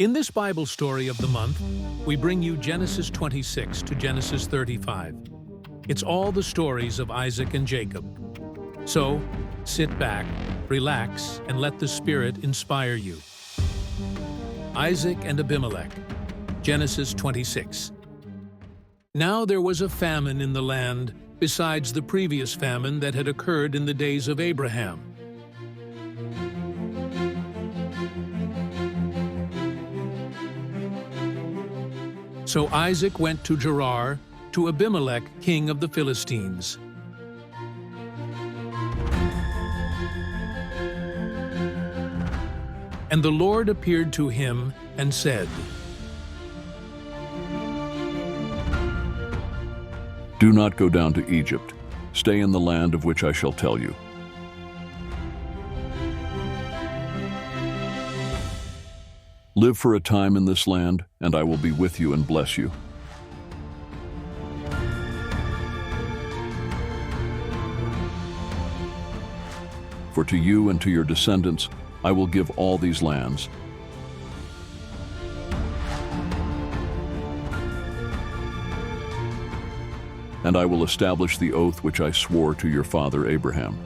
In this Bible story of the month, we bring you Genesis 26 to Genesis 35. It's all the stories of Isaac and Jacob. So, sit back, relax, and let the Spirit inspire you. Isaac and Abimelech, Genesis 26. Now there was a famine in the land, besides the previous famine that had occurred in the days of Abraham. So Isaac went to Gerar, to Abimelech, king of the Philistines. And the Lord appeared to him and said, "Do not go down to Egypt. Stay in the land of which I shall tell you. Live for a time in this land, and I will be with you and bless you. For to you and to your descendants I will give all these lands. And I will establish the oath which I swore to your father Abraham.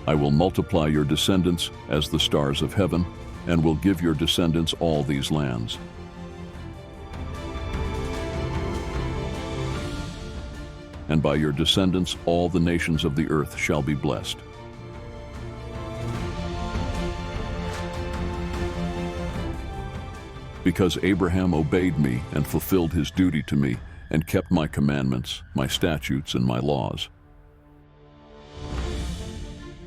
I will multiply your descendants as the stars of heaven, and will give your descendants all these lands. And by your descendants all the nations of the earth shall be blessed. Because Abraham obeyed me and fulfilled his duty to me, and kept my commandments, my statutes, and my laws."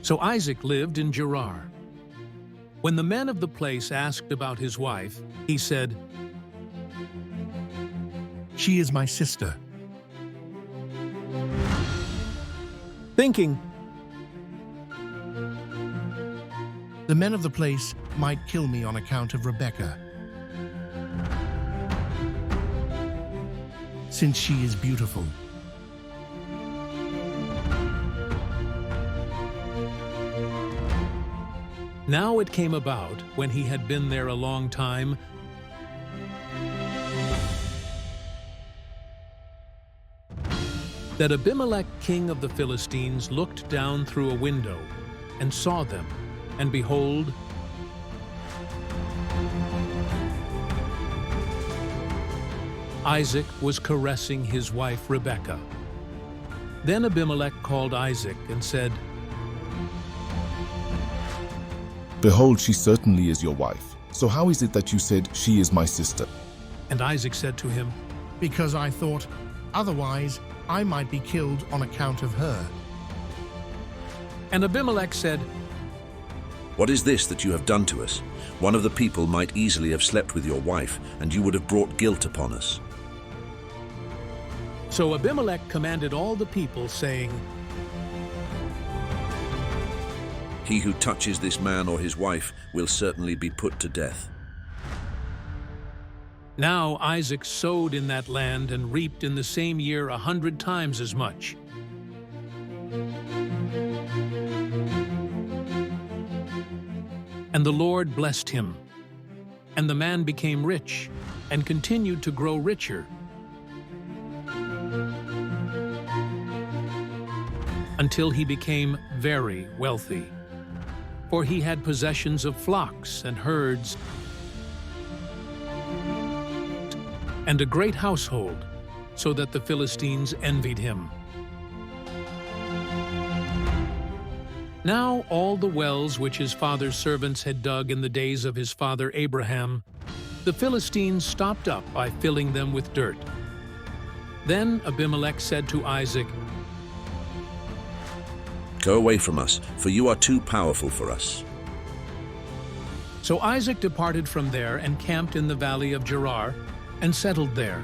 So Isaac lived in Gerar. When the men of the place asked about his wife, he said, "She is my sister." thinking, The men of the place might kill me on account of Rebekah, since she is beautiful. Now it came about, when he had been there a long time, that Abimelech, king of the Philistines, looked down through a window and saw them, and behold, Isaac was caressing his wife Rebekah. Then Abimelech called Isaac and said, "Behold, she certainly is your wife. So how is it that you said, 'She is my sister'?" And Isaac said to him, Because I thought, otherwise I might be killed on account of her. and Abimelech said, What is this that you have done to us? One of the people might easily have slept with your wife, and you would have brought guilt upon us. So Abimelech commanded all the people, saying, He who touches this man or his wife will certainly be put to death. Now Isaac sowed in that land and reaped in the same year 100 times as much. And the Lord blessed him, and the man became rich and continued to grow richer, until he became very wealthy. For he had possessions of flocks and herds, and a great household, so that the Philistines envied him. Now all the wells which his father's servants had dug in the days of his father Abraham, the Philistines stopped up by filling them with dirt. Then Abimelech said to Isaac, Go away from us, for you are too powerful for us. So Isaac departed from there and camped in the valley of Gerar and settled there.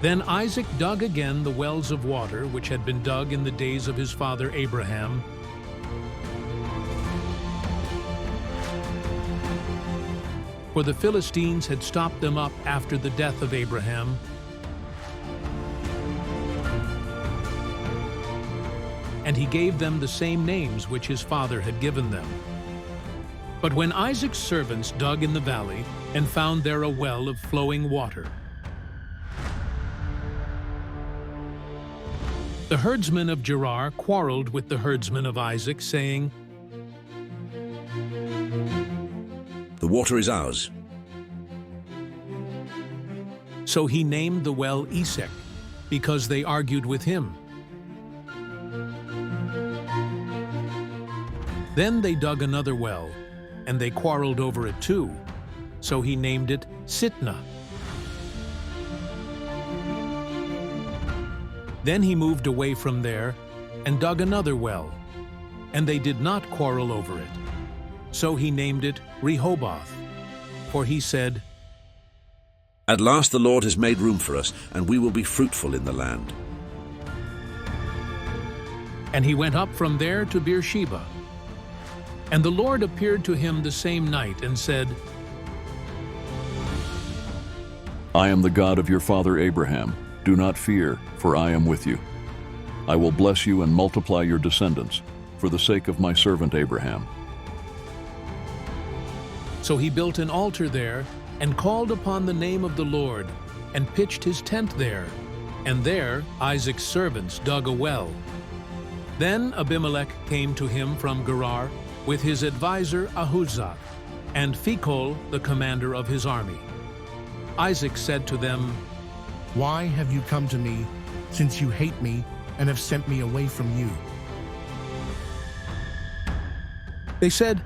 Then Isaac dug again the wells of water which had been dug in the days of his father Abraham, for the Philistines had stopped them up after the death of Abraham, and he gave them the same names which his father had given them. But when Isaac's servants dug in the valley and found there a well of flowing water, the herdsmen of Gerar quarreled with the herdsmen of Isaac, saying, The water is ours. So he named the well Esek, because they argued with him. Then they dug another well, and they quarreled over it too. So he named it Sitnah. Then he moved away from there and dug another well, and they did not quarrel over it. So he named it Rehoboth, for he said, At last the Lord has made room for us, and we will be fruitful in the land. And he went up from there to Beersheba. And the Lord appeared to him the same night and said, I am the God of your father Abraham. Do not fear, for I am with you. I will bless you and multiply your descendants, for the sake of my servant Abraham. So he built an altar there and called upon the name of the Lord and pitched his tent there. And there Isaac's servants dug a well. Then Abimelech came to him from Gerar with his advisor Ahuzzath and Phicol, the commander of his army. Isaac said to them, Why have you come to me, since you hate me and have sent me away from you? They said,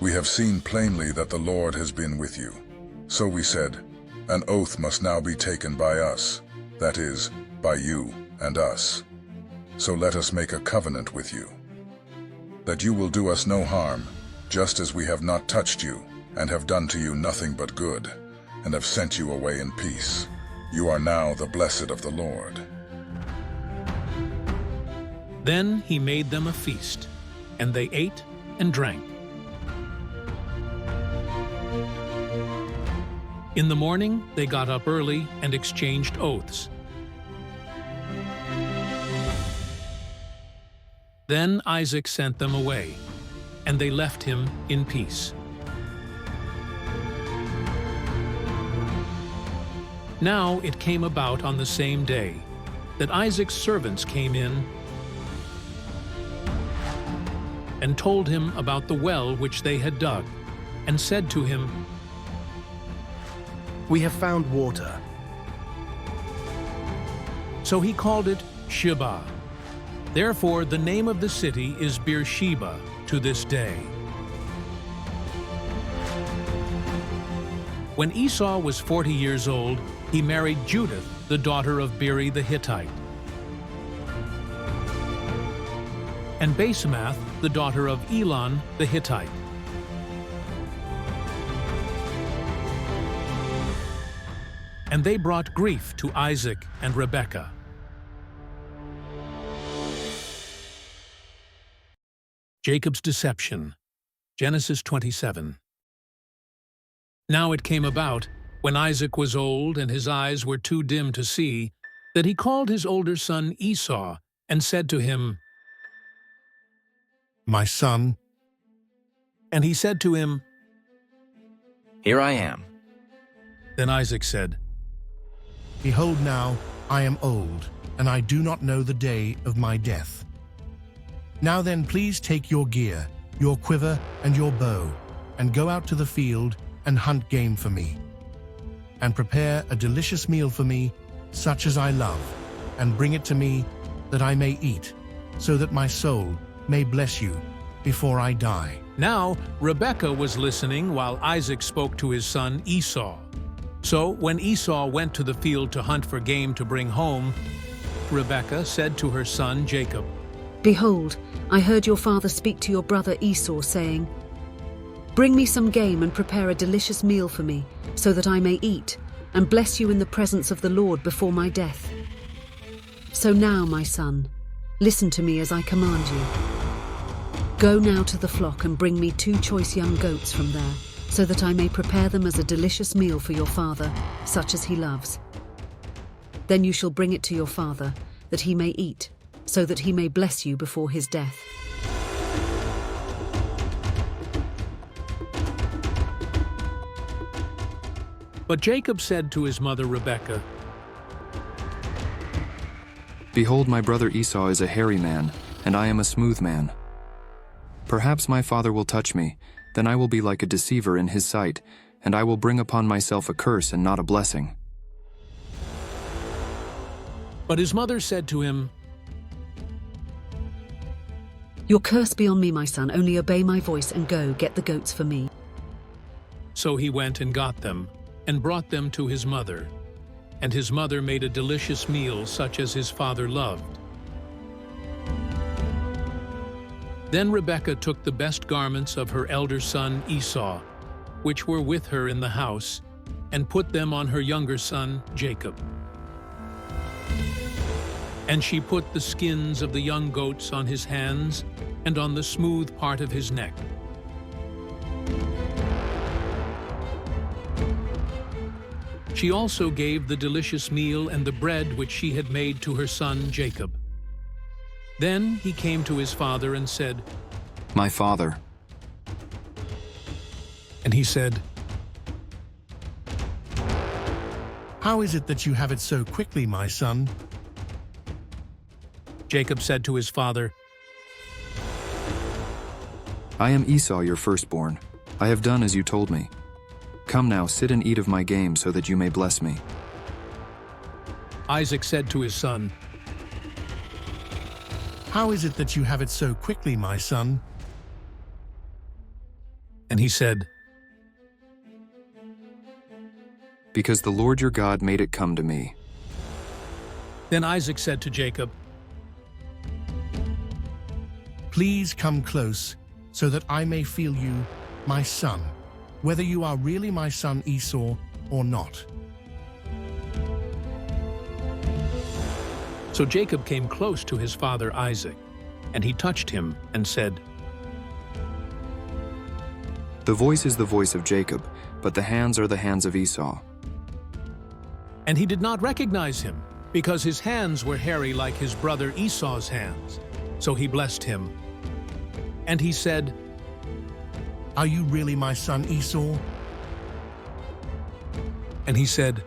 We have seen plainly that the Lord has been with you. So we said, An oath must now be taken by us, that is, by you and us. So let us make a covenant with you, that you will do us no harm, just as we have not touched you, and have done to you nothing but good, and have sent you away in peace. You are now the blessed of the Lord. Then he made them a feast, and they ate and drank. In the morning they got up early and exchanged oaths. Then Isaac sent them away, and they left him in peace. Now it came about on the same day that Isaac's servants came in and told him about the well which they had dug, and said to him, We have found water. So he called it Sheba. Therefore the name of the city is Beersheba to this day. When Esau was 40 years old, he married Judith, the daughter of Beeri the Hittite, and Basemath, the daughter of Elon the Hittite. And they brought grief to Isaac and Rebekah. Jacob's deception. Genesis 27. Now it came about, when Isaac was old and his eyes were too dim to see, that he called his older son Esau and said to him, My son. And he said to him, Here I am. Then Isaac said, Behold now, I am old, and I do not know the day of my death. Now then, please take your gear, your quiver, and your bow, and go out to the field and hunt game for me. And prepare a delicious meal for me, such as I love, and bring it to me, that I may eat, so that my soul may bless you before I die. Now Rebekah was listening while Isaac spoke to his son Esau. So when Esau went to the field to hunt for game to bring home, Rebekah said to her son Jacob, Behold, I heard your father speak to your brother Esau, saying, Bring me some game and prepare a delicious meal for me, so that I may eat, and bless you in the presence of the Lord before my death. So now, my son, listen to me as I command you. Go now to the flock and bring me 2 choice young goats from there, so that I may prepare them as a delicious meal for your father, such as he loves. Then you shall bring it to your father, that he may eat, so that he may bless you before his death. But Jacob said to his mother Rebekah, Behold, my brother Esau is a hairy man, and I am a smooth man. Perhaps my father will touch me, then I will be like a deceiver in his sight, and I will bring upon myself a curse and not a blessing. But his mother said to him, Your curse be on me, my son, only obey my voice and go, get the goats for me. So he went and got them, and brought them to his mother. And his mother made a delicious meal such as his father loved. Then Rebekah took the best garments of her elder son Esau, which were with her in the house, and put them on her younger son Jacob. And she put the skins of the young goats on his hands and on the smooth part of his neck. She also gave the delicious meal and the bread which she had made to her son Jacob. Then he came to his father and said, My father. And he said, How is it that you have it so quickly, my son? Jacob said to his father, I am Esau, your firstborn. I have done as you told me. Come now, sit and eat of my game so that you may bless me. Isaac said to his son, How is it that you have it so quickly, my son? And he said, Because the Lord your God made it come to me. Then Isaac said to Jacob, Please come close, so that I may feel you, my son, whether you are really my son Esau or not. So Jacob came close to his father Isaac, and he touched him and said, The voice is the voice of Jacob, but the hands are the hands of Esau. And he did not recognize him, because his hands were hairy like his brother Esau's hands. So he blessed him. And he said, Are you really my son Esau? And he said,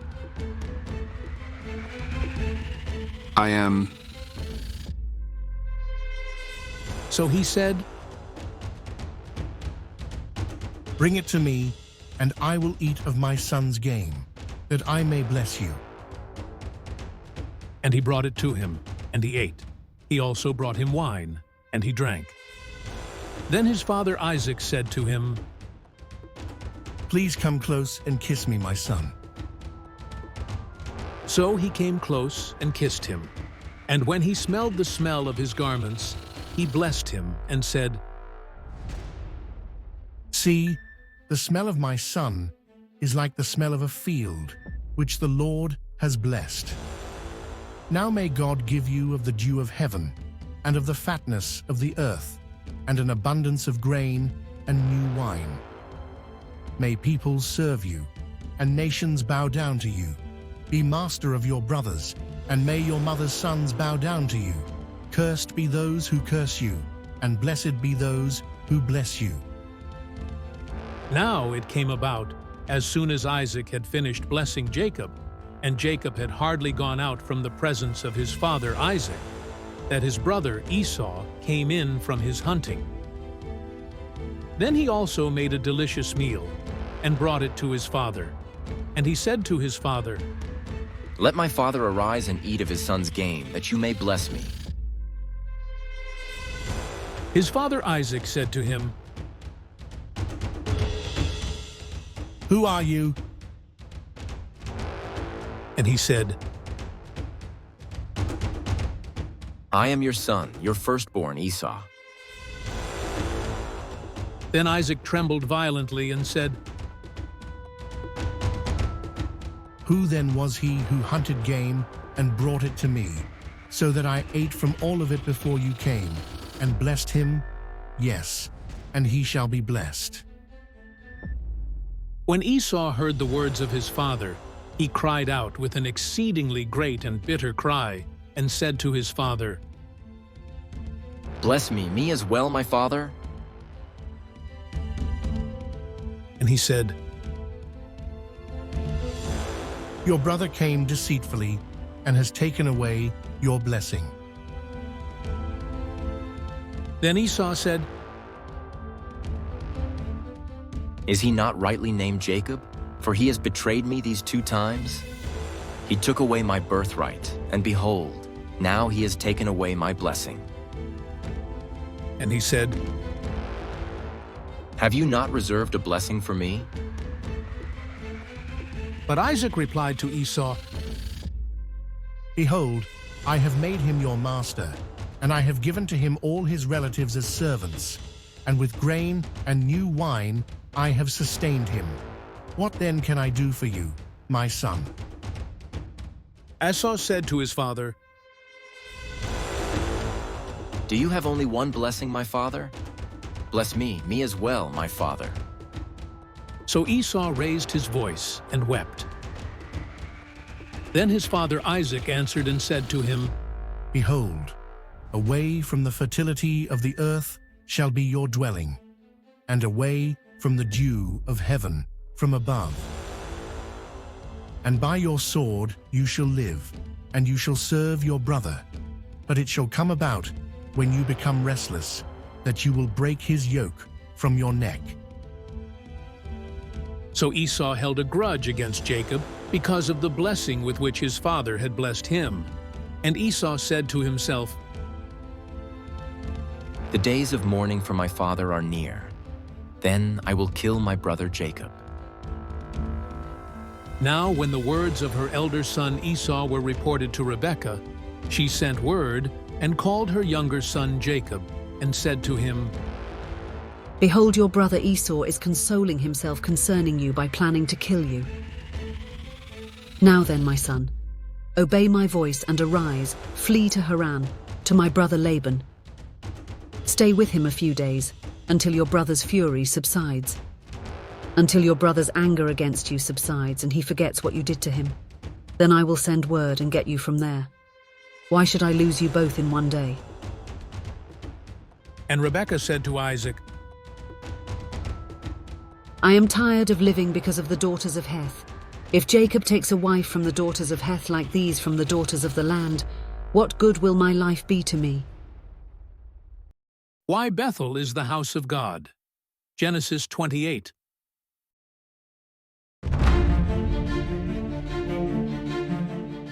I am. So he said, Bring it to me, and I will eat of my son's game, that I may bless you. And he brought it to him, and he ate. He also brought him wine, and he drank. Then his father Isaac said to him, Please come close and kiss me, my son. So he came close and kissed him. And when he smelled the smell of his garments, he blessed him and said, See, the smell of my son is like the smell of a field, which the Lord has blessed. Now may God give you of the dew of heaven, and of the fatness of the earth, and an abundance of grain and new wine. May peoples serve you, and nations bow down to you. Be master of your brothers, and may your mother's sons bow down to you. Cursed be those who curse you, and blessed be those who bless you. Now it came about, as soon as Isaac had finished blessing Jacob, and Jacob had hardly gone out from the presence of his father Isaac, that his brother Esau came in from his hunting. Then he also made a delicious meal, and brought it to his father. And he said to his father, Let my father arise and eat of his son's game, that you may bless me. His father Isaac said to him, Who are you? And he said, I am your son, your firstborn Esau. Then Isaac trembled violently and said, Who then was he who hunted game and brought it to me, so that I ate from all of it before you came, and blessed him? Yes, and he shall be blessed. When Esau heard the words of his father, He cried out with an exceedingly great and bitter cry, and said to his father, Bless me as well, my father. And he said, Your brother came deceitfully and has taken away your blessing. Then Esau said, Is he not rightly named Jacob? For he has betrayed me these 2 times. He took away my birthright, and behold, now he has taken away my blessing. And he said, Have you not reserved a blessing for me? But Isaac replied to Esau, Behold, I have made him your master, and I have given to him all his relatives as servants, and with grain and new wine I have sustained him. What then can I do for you, my son? Esau said to his father, Do you have only one blessing, my father? Bless me as well, my father. So Esau raised his voice and wept. Then his father Isaac answered and said to him, Behold, away from the fertility of the earth shall be your dwelling, and away from the dew of heaven from above. And by your sword you shall live, and you shall serve your brother. But it shall come about, when you become restless, that you will break his yoke from your neck. So Esau held a grudge against Jacob because of the blessing with which his father had blessed him. And Esau said to himself, The days of mourning for my father are near. Then I will kill my brother Jacob. Now when the words of her elder son Esau were reported to Rebekah, she sent word and called her younger son Jacob, and said to him, Behold, your brother Esau is consoling himself concerning you by planning to kill you. Now then, my son, obey my voice and arise, flee to Haran, to my brother Laban. Stay with him a few days, until your brother's fury subsides, until your brother's anger against you subsides and he forgets what you did to him. Then I will send word and get you from there. Why should I lose you both in one day? And Rebekah said to Isaac, I am tired of living because of the daughters of Heth. If Jacob takes a wife from the daughters of Heth like these from the daughters of the land, what good will my life be to me? Why Bethel is the house of God. Genesis 28.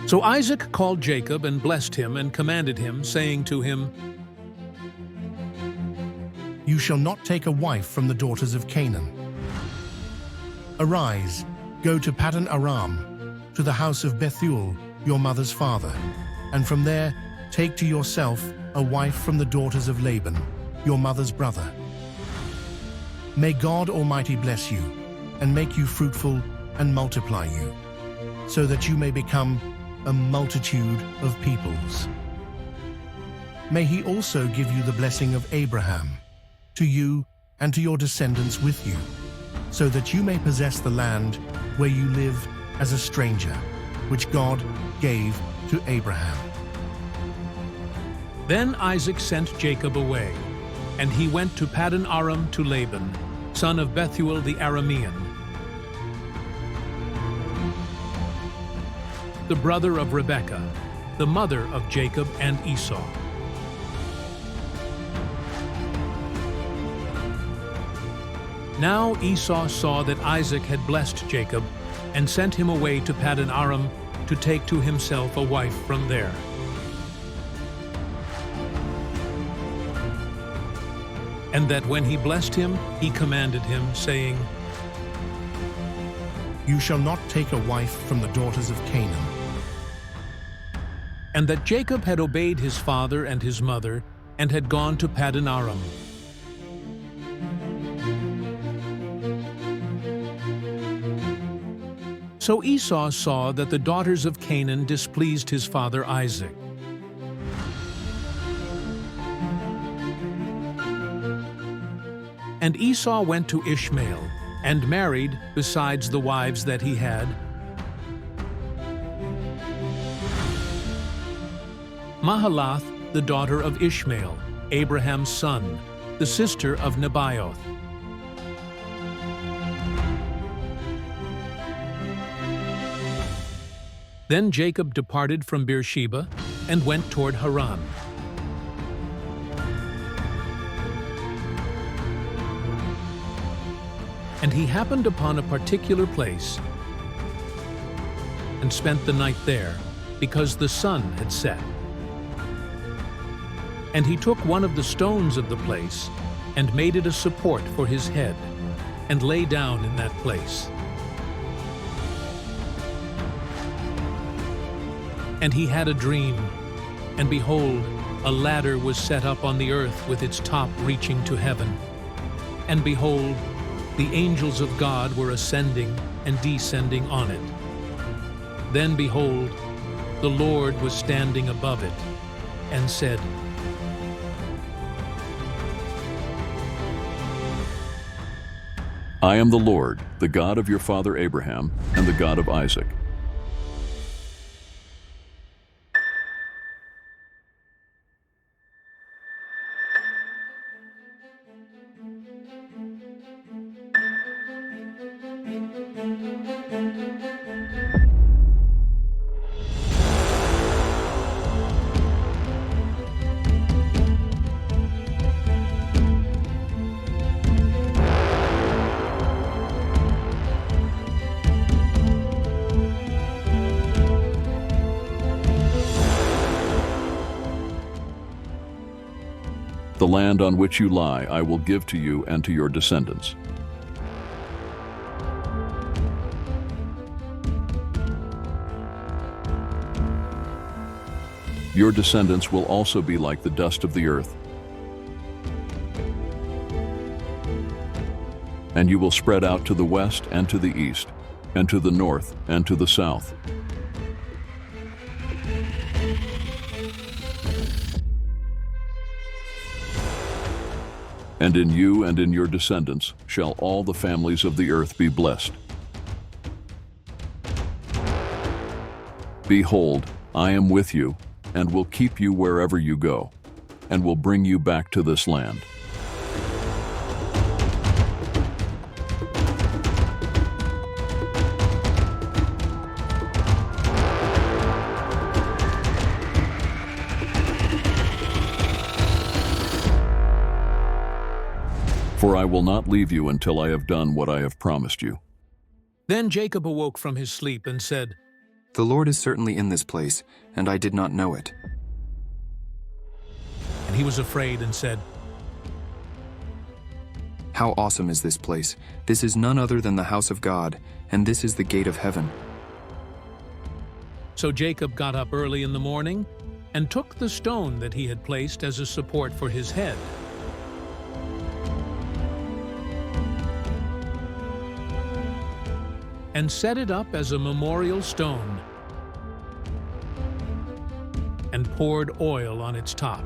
So Isaac called Jacob and blessed him and commanded him, saying to him, You shall not take a wife from the daughters of Canaan. Arise, go to Paddan Aram, to the house of Bethuel, your mother's father, and from there take to yourself a wife from the daughters of Laban, your mother's brother. May God Almighty bless you, and make you fruitful and multiply you, so that you may become a multitude of peoples. May he also give you the blessing of Abraham, to you and to your descendants with you, so that you may possess the land where you live as a stranger, which God gave to Abraham. Then Isaac sent Jacob away, and he went to Paddan Aram to Laban, son of Bethuel the Aramean, the brother of Rebekah, the mother of Jacob and Esau. Now Esau saw that Isaac had blessed Jacob, and sent him away to Paddan Aram to take to himself a wife from there. And that when he blessed him, he commanded him, saying, You shall not take a wife from the daughters of Canaan. And that Jacob had obeyed his father and his mother, and had gone to Paddan Aram. So Esau saw that the daughters of Canaan displeased his father Isaac. And Esau went to Ishmael, and married, besides the wives that he had, Mahalath, the daughter of Ishmael, Abraham's son, the sister of Nebaioth. Then Jacob departed from Beersheba and went toward Haran. And he happened upon a particular place and spent the night there, because the sun had set. And he took one of the stones of the place and made it a support for his head, and lay down in that place. And he had a dream, and behold, a ladder was set up on the earth with its top reaching to heaven. And behold, the angels of God were ascending and descending on it. Then behold, the Lord was standing above it, and said, I am the Lord, the God of your father Abraham, and the God of Isaac. The land on which you lie I will give to you and to your descendants. Your descendants will also be like the dust of the earth, and you will spread out to the west and to the east, and to the north and to the south. And in you and in your descendants shall all the families of the earth be blessed. Behold, I am with you, and will keep you wherever you go, and will bring you back to this land. For I will not leave you until I have done what I have promised you. Then Jacob awoke from his sleep and said, The Lord is certainly in this place, and I did not know it. And he was afraid and said, How awesome is this place! This is none other than the house of God, and this is the gate of heaven. So Jacob got up early in the morning and took the stone that he had placed as a support for his head, and set it up as a memorial stone, and poured oil on its top.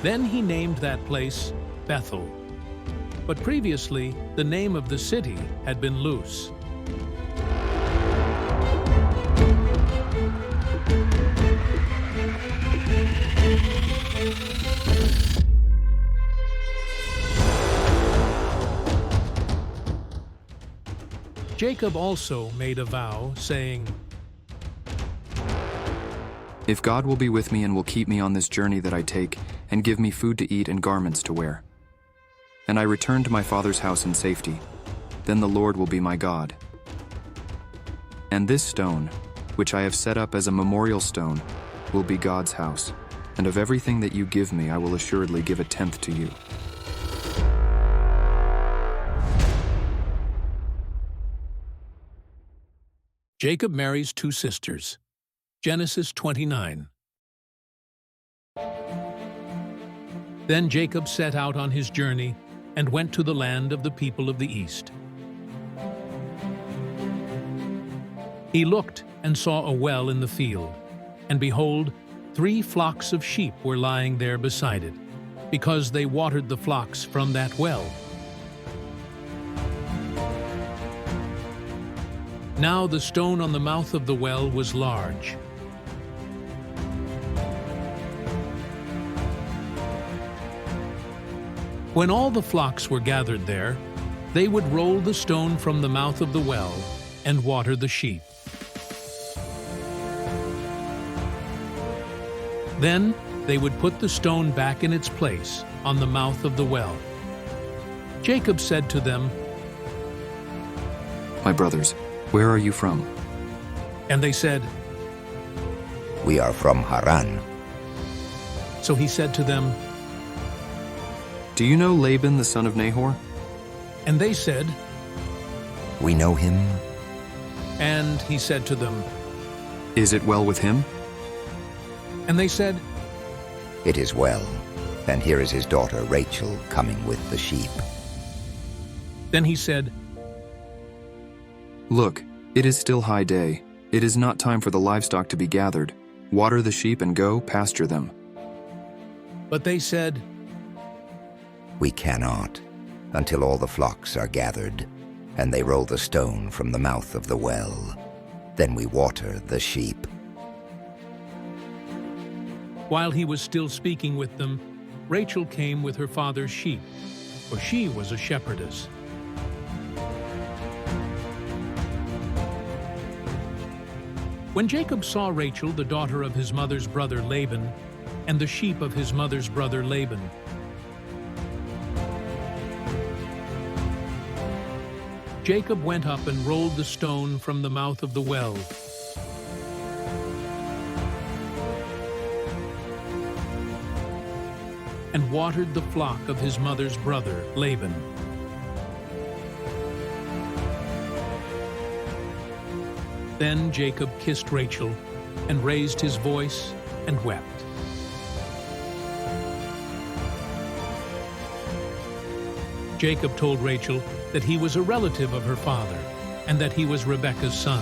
Then he named that place Bethel, but previously the name of the city had been Luz. Jacob also made a vow, saying, If God will be with me and will keep me on this journey that I take, and give me food to eat and garments to wear, and I return to my father's house in safety, then the Lord will be my God. And this stone, which I have set up as a memorial stone, will be God's house, and of everything that you give me I will assuredly give a tenth to you. Jacob marries two sisters. Genesis 29. Then Jacob set out on his journey and went to the land of the people of the east. He looked and saw a well in the field, and behold, 3 flocks of sheep were lying there beside it, because they watered the flocks from that well. Now the stone on the mouth of the well was large, When all the flocks were gathered there, they would roll the stone from the mouth of the well and water the sheep. Then they would put the stone back in its place on the mouth of the well. Jacob said to them, My brothers, where are you from? and they said, We are from Haran. So he said to them, Do you know Laban the son of Nahor? and they said, We know him. and he said to them, Is it well with him? and they said, It is well. And here is his daughter Rachel coming with the sheep. Then he said, Look, it is still high day. It is not time for the livestock to be gathered. Water the sheep and go pasture them. but they said, We cannot, until all the flocks are gathered, and they roll the stone from the mouth of the well. Then we water the sheep. While he was still speaking with them, Rachel came with her father's sheep, for she was a shepherdess. When Jacob saw Rachel, the daughter of his mother's brother Laban, and the sheep of his mother's brother Laban, Jacob went up and rolled the stone from the mouth of the well. And watered the flock of his mother's brother Laban. Then Jacob kissed Rachel and raised his voice and wept. Jacob told Rachel that he was a relative of her father and that he was Rebekah's son.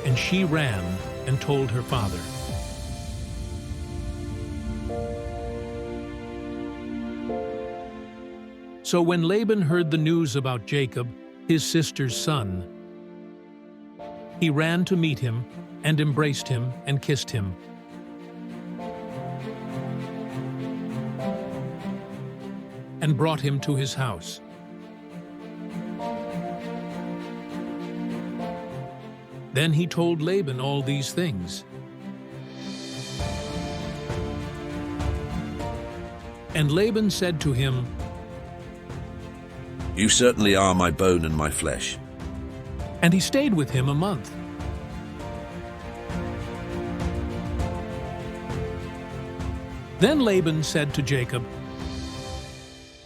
And she ran and told her father. So when Laban heard the news about Jacob, his sister's son, he ran to meet him and embraced him and kissed him. And brought him to his house. Then he told Laban all these things. And Laban said to him, You certainly are my bone and my flesh. and he stayed with him a month. Then Laban said to Jacob,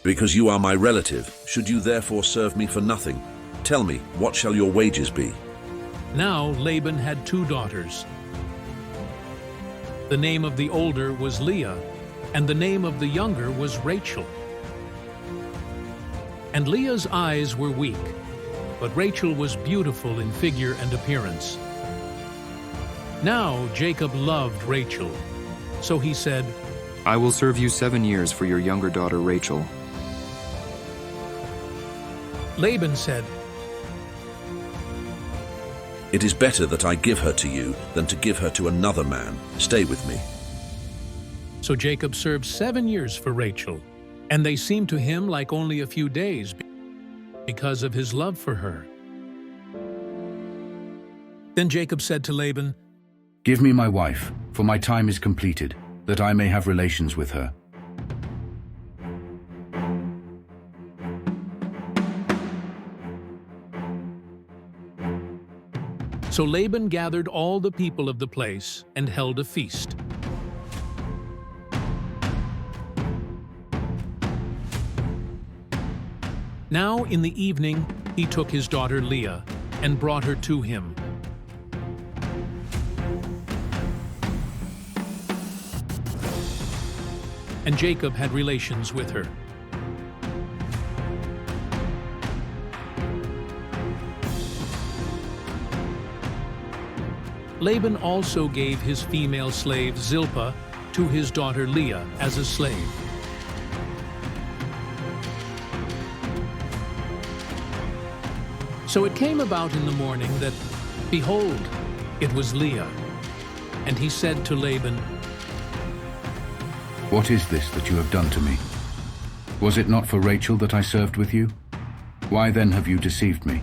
Because you are my relative, should you therefore serve me for nothing? Tell me, what shall your wages be? Now Laban had 2 daughters. The name of the older was Leah, and the name of the younger was Rachel. And Leah's eyes were weak, but Rachel was beautiful in figure and appearance. Now Jacob loved Rachel, so he said, I will serve you 7 years for your younger daughter Rachel. Laban said, It is better that I give her to you than to give her to another man. Stay with me. So Jacob served 7 years for Rachel, and they seemed to him like only a few days because of his love for her. Then Jacob said to Laban, Give me my wife, for my time is completed, that I may have relations with her. So Laban gathered all the people of the place and held a feast. Now in the evening he took his daughter Leah and brought her to him. And Jacob had relations with her. Laban also gave his female slave Zilpah to his daughter Leah as a slave. So it came about in the morning that, behold, it was Leah. And he said to Laban, What is this that you have done to me? Was it not for Rachel that I served with you? Why then have you deceived me?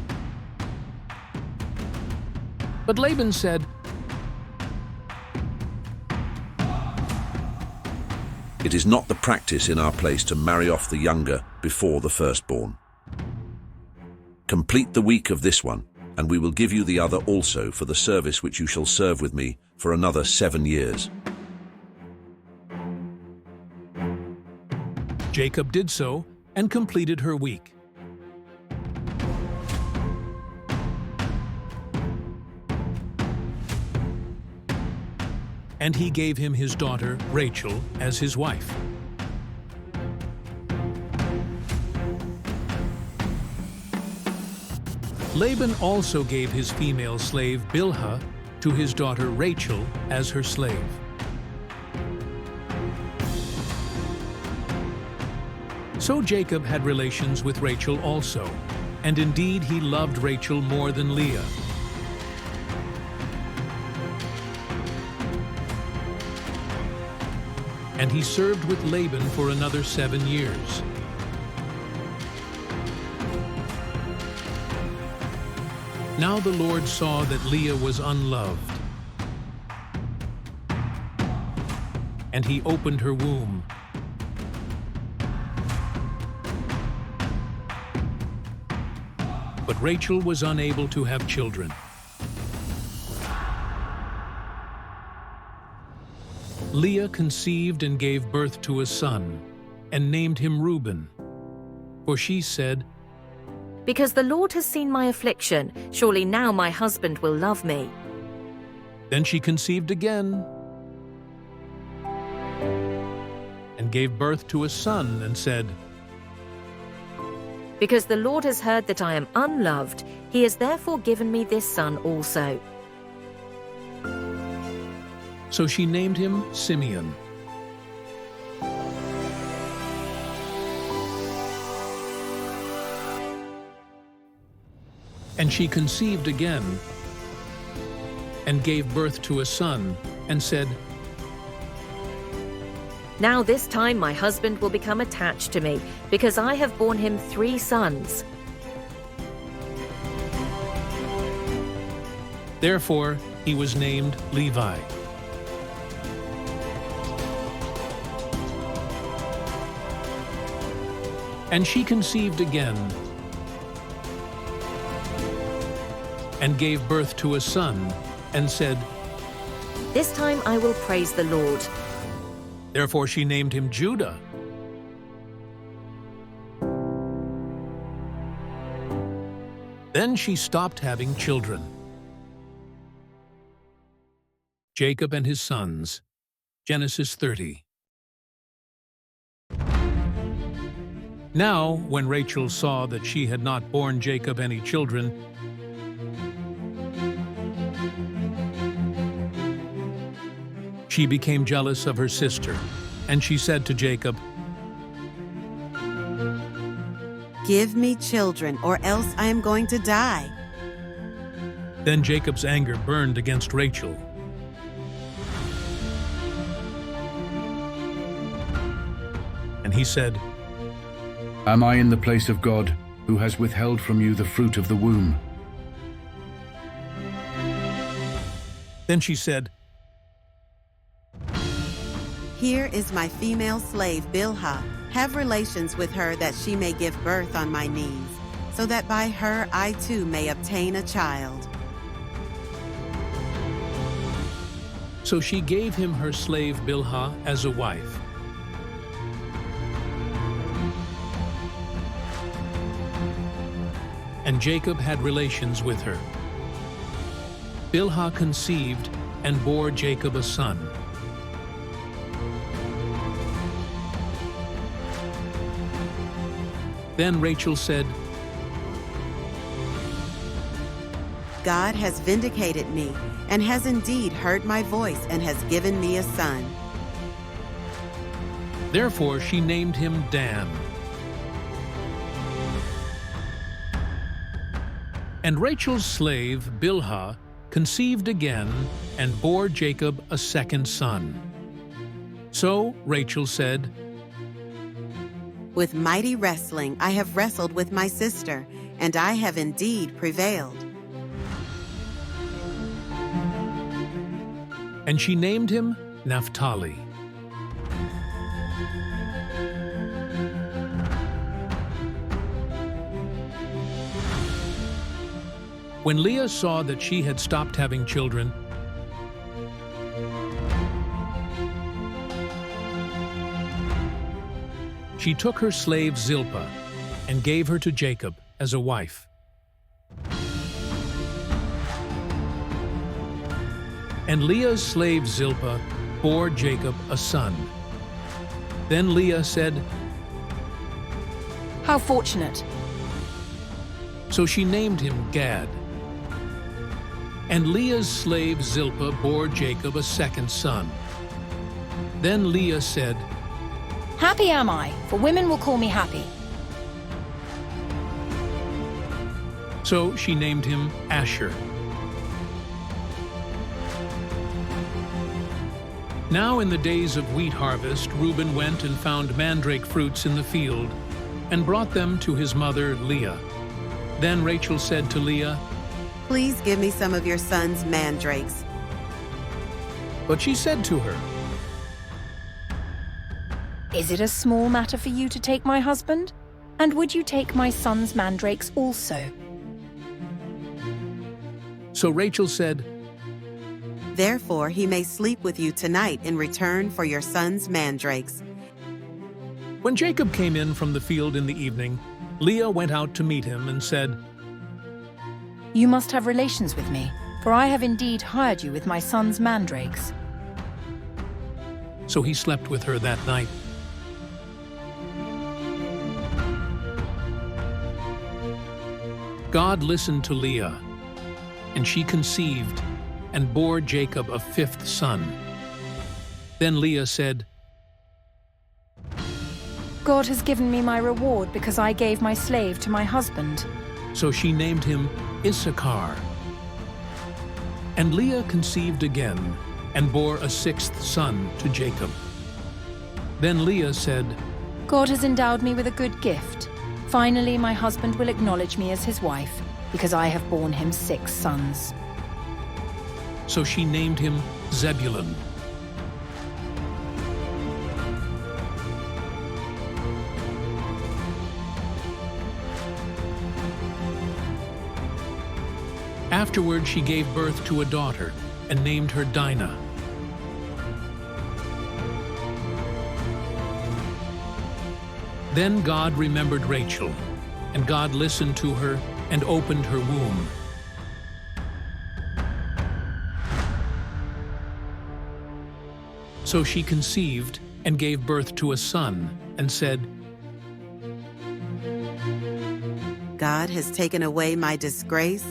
But Laban said, It is not the practice in our place to marry off the younger before the firstborn. Complete the week of this one, and we will give you the other also for the service which you shall serve with me for another 7 years. Jacob did so and completed her week. And he gave him his daughter Rachel as his wife. Laban also gave his female slave Bilhah to his daughter Rachel as her slave. So Jacob had relations with Rachel also, and indeed he loved Rachel more than Leah. And he served with Laban for another 7 years. Now the Lord saw that Leah was unloved, and he opened her womb. But Rachel was unable to have children. Leah conceived and gave birth to a son, and named him Reuben. For she said, Because the Lord has seen my affliction, surely now my husband will love me. Then she conceived again, and gave birth to a son, and said, Because the Lord has heard that I am unloved, he has therefore given me this son also. So she named him Simeon. And she conceived again, and gave birth to a son, and said, Now this time my husband will become attached to me, because I have borne him 3 sons. Therefore he was named Levi. And she conceived again, and gave birth to a son, and said, This time I will praise the Lord. Therefore she named him Judah. Then she stopped having children. Jacob and his sons. Genesis 30. Now, when Rachel saw that she had not borne Jacob any children, she became jealous of her sister, and she said to Jacob, Give me children, or else I am going to die. Then Jacob's anger burned against Rachel. And he said, Am I in the place of God, who has withheld from you the fruit of the womb? Then she said, Here is my female slave Bilhah. Have relations with her that she may give birth on my knees, so that by her I too may obtain a child. So she gave him her slave Bilhah as a wife. And Jacob had relations with her. Bilhah conceived and bore Jacob a son. Then Rachel said, God has vindicated me, and has indeed heard my voice, and has given me a son. Therefore she named him Dan. And Rachel's slave Bilhah conceived again and bore Jacob a second son. So Rachel said, With mighty wrestling I have wrestled with my sister, and I have indeed prevailed. And she named him Naphtali. When Leah saw that she had stopped having children, she took her slave Zilpah and gave her to Jacob as a wife. And Leah's slave Zilpah bore Jacob a son. Then Leah said, How fortunate! So she named him Gad. And Leah's slave Zilpah bore Jacob a second son. Then Leah said, Happy am I, for women will call me happy. So she named him Asher. Now in the days of wheat harvest, Reuben went and found mandrake fruits in the field, and brought them to his mother Leah. Then Rachel said to Leah, Please give me some of your son's mandrakes. But she said to her, Is it a small matter for you to take my husband? And would you take my son's mandrakes also? So Rachel said, Therefore he may sleep with you tonight in return for your son's mandrakes. When Jacob came in from the field in the evening, Leah went out to meet him and said, You must have relations with me, for I have indeed hired you with my son's mandrakes. So he slept with her that night. God listened to Leah, and she conceived and bore Jacob a fifth son. Then Leah said, God has given me my reward because I gave my slave to my husband. So she named him Issachar. And Leah conceived again and bore a sixth son to Jacob. Then Leah said, God has endowed me with a good gift. Finally, my husband will acknowledge me as his wife, because I have borne him 6 sons. So she named him Zebulun. Afterward, she gave birth to a daughter and named her Dinah. Then God remembered Rachel, and God listened to her and opened her womb. So she conceived and gave birth to a son, and said, God has taken away my disgrace.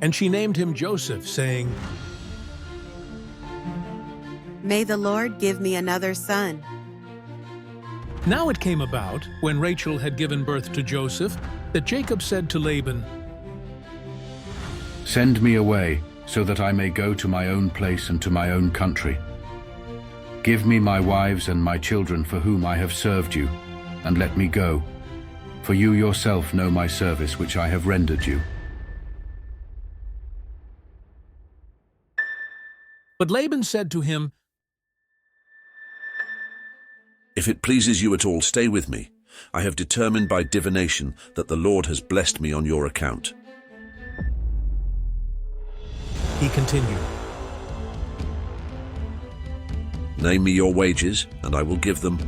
And she named him Joseph, saying, May the Lord give me another son. Now it came about, when Rachel had given birth to Joseph, that Jacob said to Laban, Send me away, so that I may go to my own place and to my own country. Give me my wives and my children for whom I have served you, and let me go, for you yourself know my service which I have rendered you. But Laban said to him, If it pleases you at all, stay with me. I have determined by divination that the Lord has blessed me on your account. He continued, Name me your wages, and I will give them.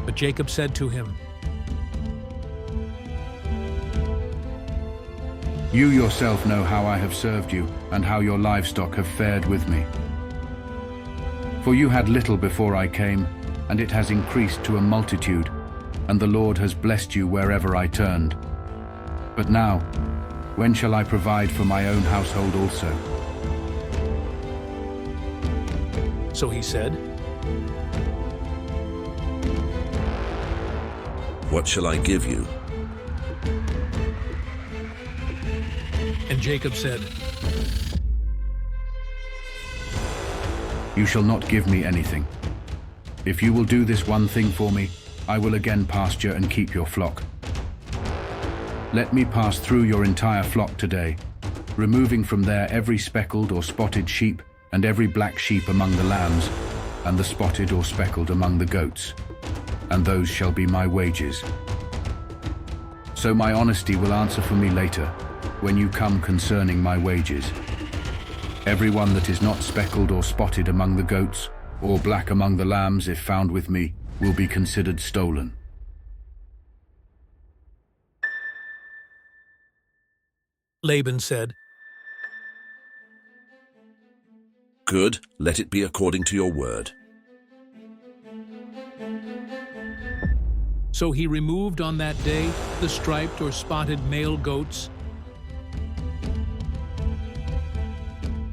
But Jacob said to him, You yourself know how I have served you, and how your livestock have fared with me. For you had little before I came, and it has increased to a multitude, and the Lord has blessed you wherever I turned. But now, when shall I provide for my own household also? So he said, What shall I give you? And Jacob said, "You shall not give me anything. If you will do this one thing for me, I will again pasture and keep your flock. Let me pass through your entire flock today, removing from there every speckled or spotted sheep and every black sheep among the lambs, and the spotted or speckled among the goats, and those shall be my wages. So my honesty will answer for me later, when you come concerning my wages. Everyone that is not speckled or spotted among the goats, or black among the lambs, if found with me, will be considered stolen." Laban said, "Good, let it be according to your word." So he removed on that day the striped or spotted male goats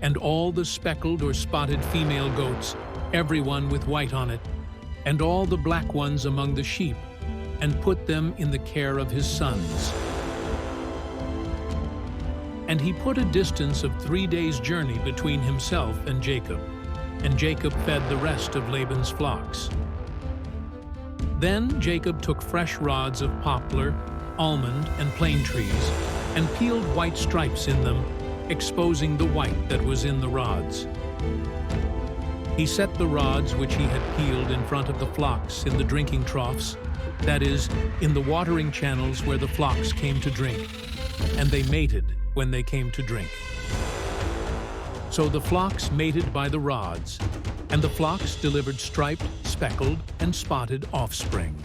and all the speckled or spotted female goats, every one with white on it, and all the black ones among the sheep, and put them in the care of his sons. And he put a distance of 3 days' journey between himself and Jacob fed the rest of Laban's flocks. Then Jacob took fresh rods of poplar, almond, and plane trees, and peeled white stripes in them, exposing the white that was in the rods. He set the rods which he had peeled in front of the flocks in the drinking troughs, that is, in the watering channels where the flocks came to drink, and they mated when they came to drink. So the flocks mated by the rods, and the flocks delivered striped, speckled, and spotted offspring.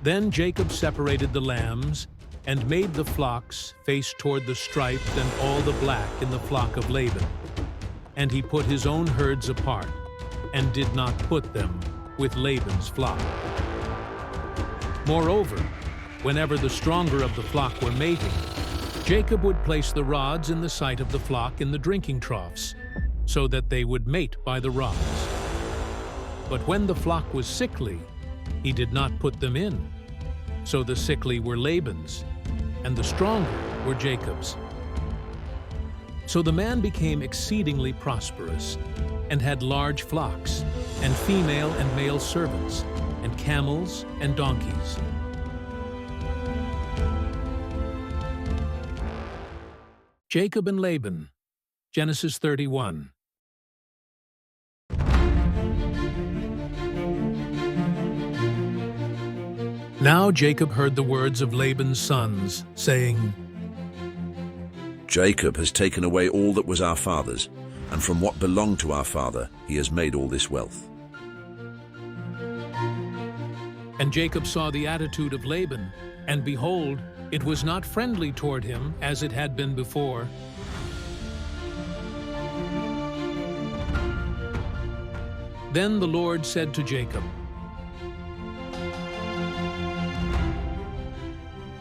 Then Jacob separated the lambs, and made the flocks face toward the striped and all the black in the flock of Laban. And he put his own herds apart, and did not put them with Laban's flock. Moreover, whenever the stronger of the flock were mating, Jacob would place the rods in the sight of the flock in the drinking troughs, so that they would mate by the rods. But when the flock was sickly, he did not put them in. So the sickly were Laban's, and the stronger were Jacob's. So the man became exceedingly prosperous, and had large flocks, and female and male servants, and camels and donkeys. Jacob and Laban, Genesis 31. Now Jacob heard the words of Laban's sons, saying, "Jacob has taken away all that was our father's, and from what belonged to our father he has made all this wealth." And Jacob saw the attitude of Laban, and behold, it was not friendly toward him as it had been before. Then the Lord said to Jacob,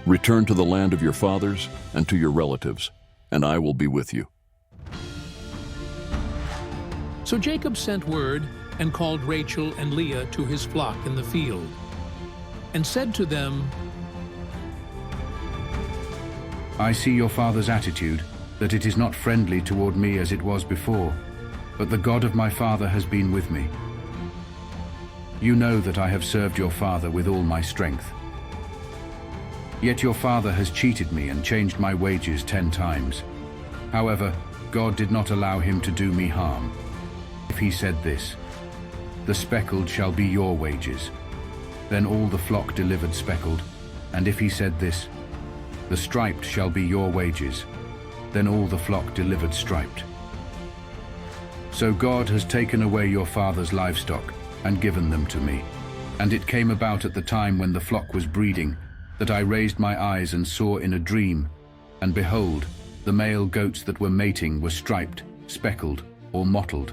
"Return to the land of your fathers and to your relatives, and I will be with you." So Jacob sent word and called Rachel and Leah to his flock in the field, and said to them, "I see your father's attitude, that it is not friendly toward me as it was before, but the God of my father has been with me. You know that I have served your father with all my strength. Yet your father has cheated me and changed my wages 10 times. However, God did not allow him to do me harm. If he said this, 'The speckled shall be your wages,' then all the flock delivered speckled, and if he said this, 'The striped shall be your wages,' then all the flock delivered striped. So God has taken away your father's livestock and given them to me. And it came about at the time when the flock was breeding, that I raised my eyes and saw in a dream, and behold, the male goats that were mating were striped, speckled, or mottled.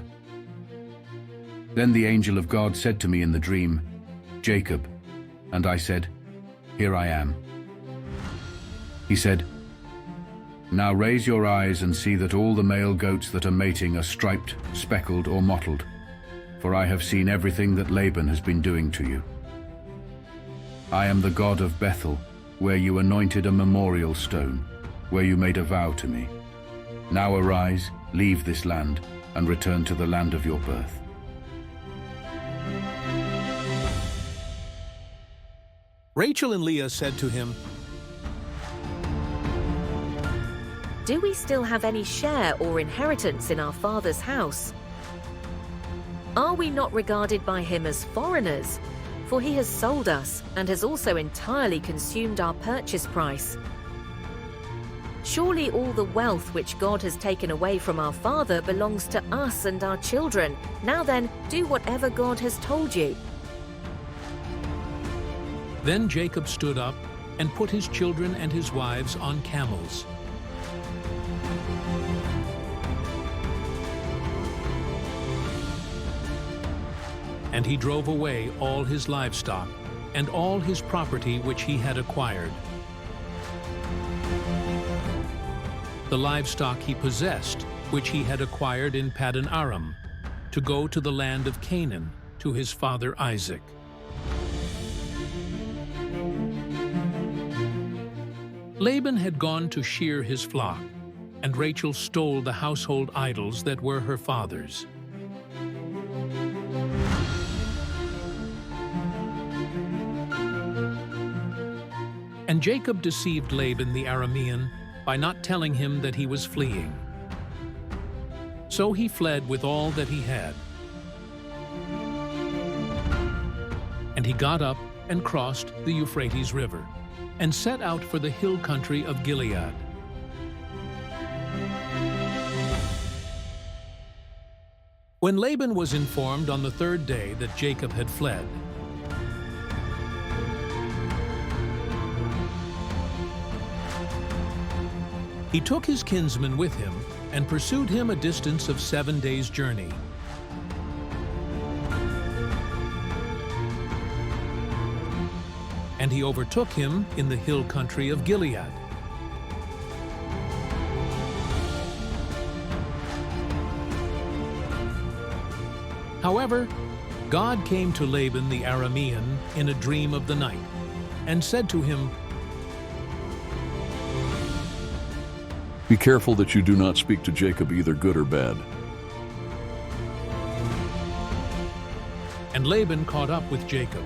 Then the angel of God said to me in the dream, 'Jacob,' and I said, 'Here I am.' He said, 'Now raise your eyes and see that all the male goats that are mating are striped, speckled, or mottled, for I have seen everything that Laban has been doing to you. I am the God of Bethel, where you anointed a memorial stone, where you made a vow to me. Now arise, leave this land, and return to the land of your birth. Rachel and Leah said to him, "Do we still have any share or inheritance in our father's house? Are we not regarded by him as foreigners? For he has sold us and has also entirely consumed our purchase price. Surely all the wealth which God has taken away from our father belongs to us and our children. Now then, do whatever God has told you." Then Jacob stood up and put his children and his wives on camels. And he drove away all his livestock and all his property which he had acquired. The livestock he possessed, which he had acquired in Paddan Aram, to go to the land of Canaan, to his father Isaac. Laban had gone to shear his flock, and Rachel stole the household idols that were her father's. And Jacob deceived Laban the Aramean by not telling him that he was fleeing. So he fled with all that he had. And he got up and crossed the Euphrates River, and set out for the hill country of Gilead. When Laban was informed on the third day that Jacob had fled, he took his kinsman with him and pursued him a distance of 7 days' journey. And he overtook him in the hill country of Gilead. However, God came to Laban the Aramean in a dream of the night, and said to him, Be careful that you do not speak to Jacob either good or bad. And Laban caught up with Jacob.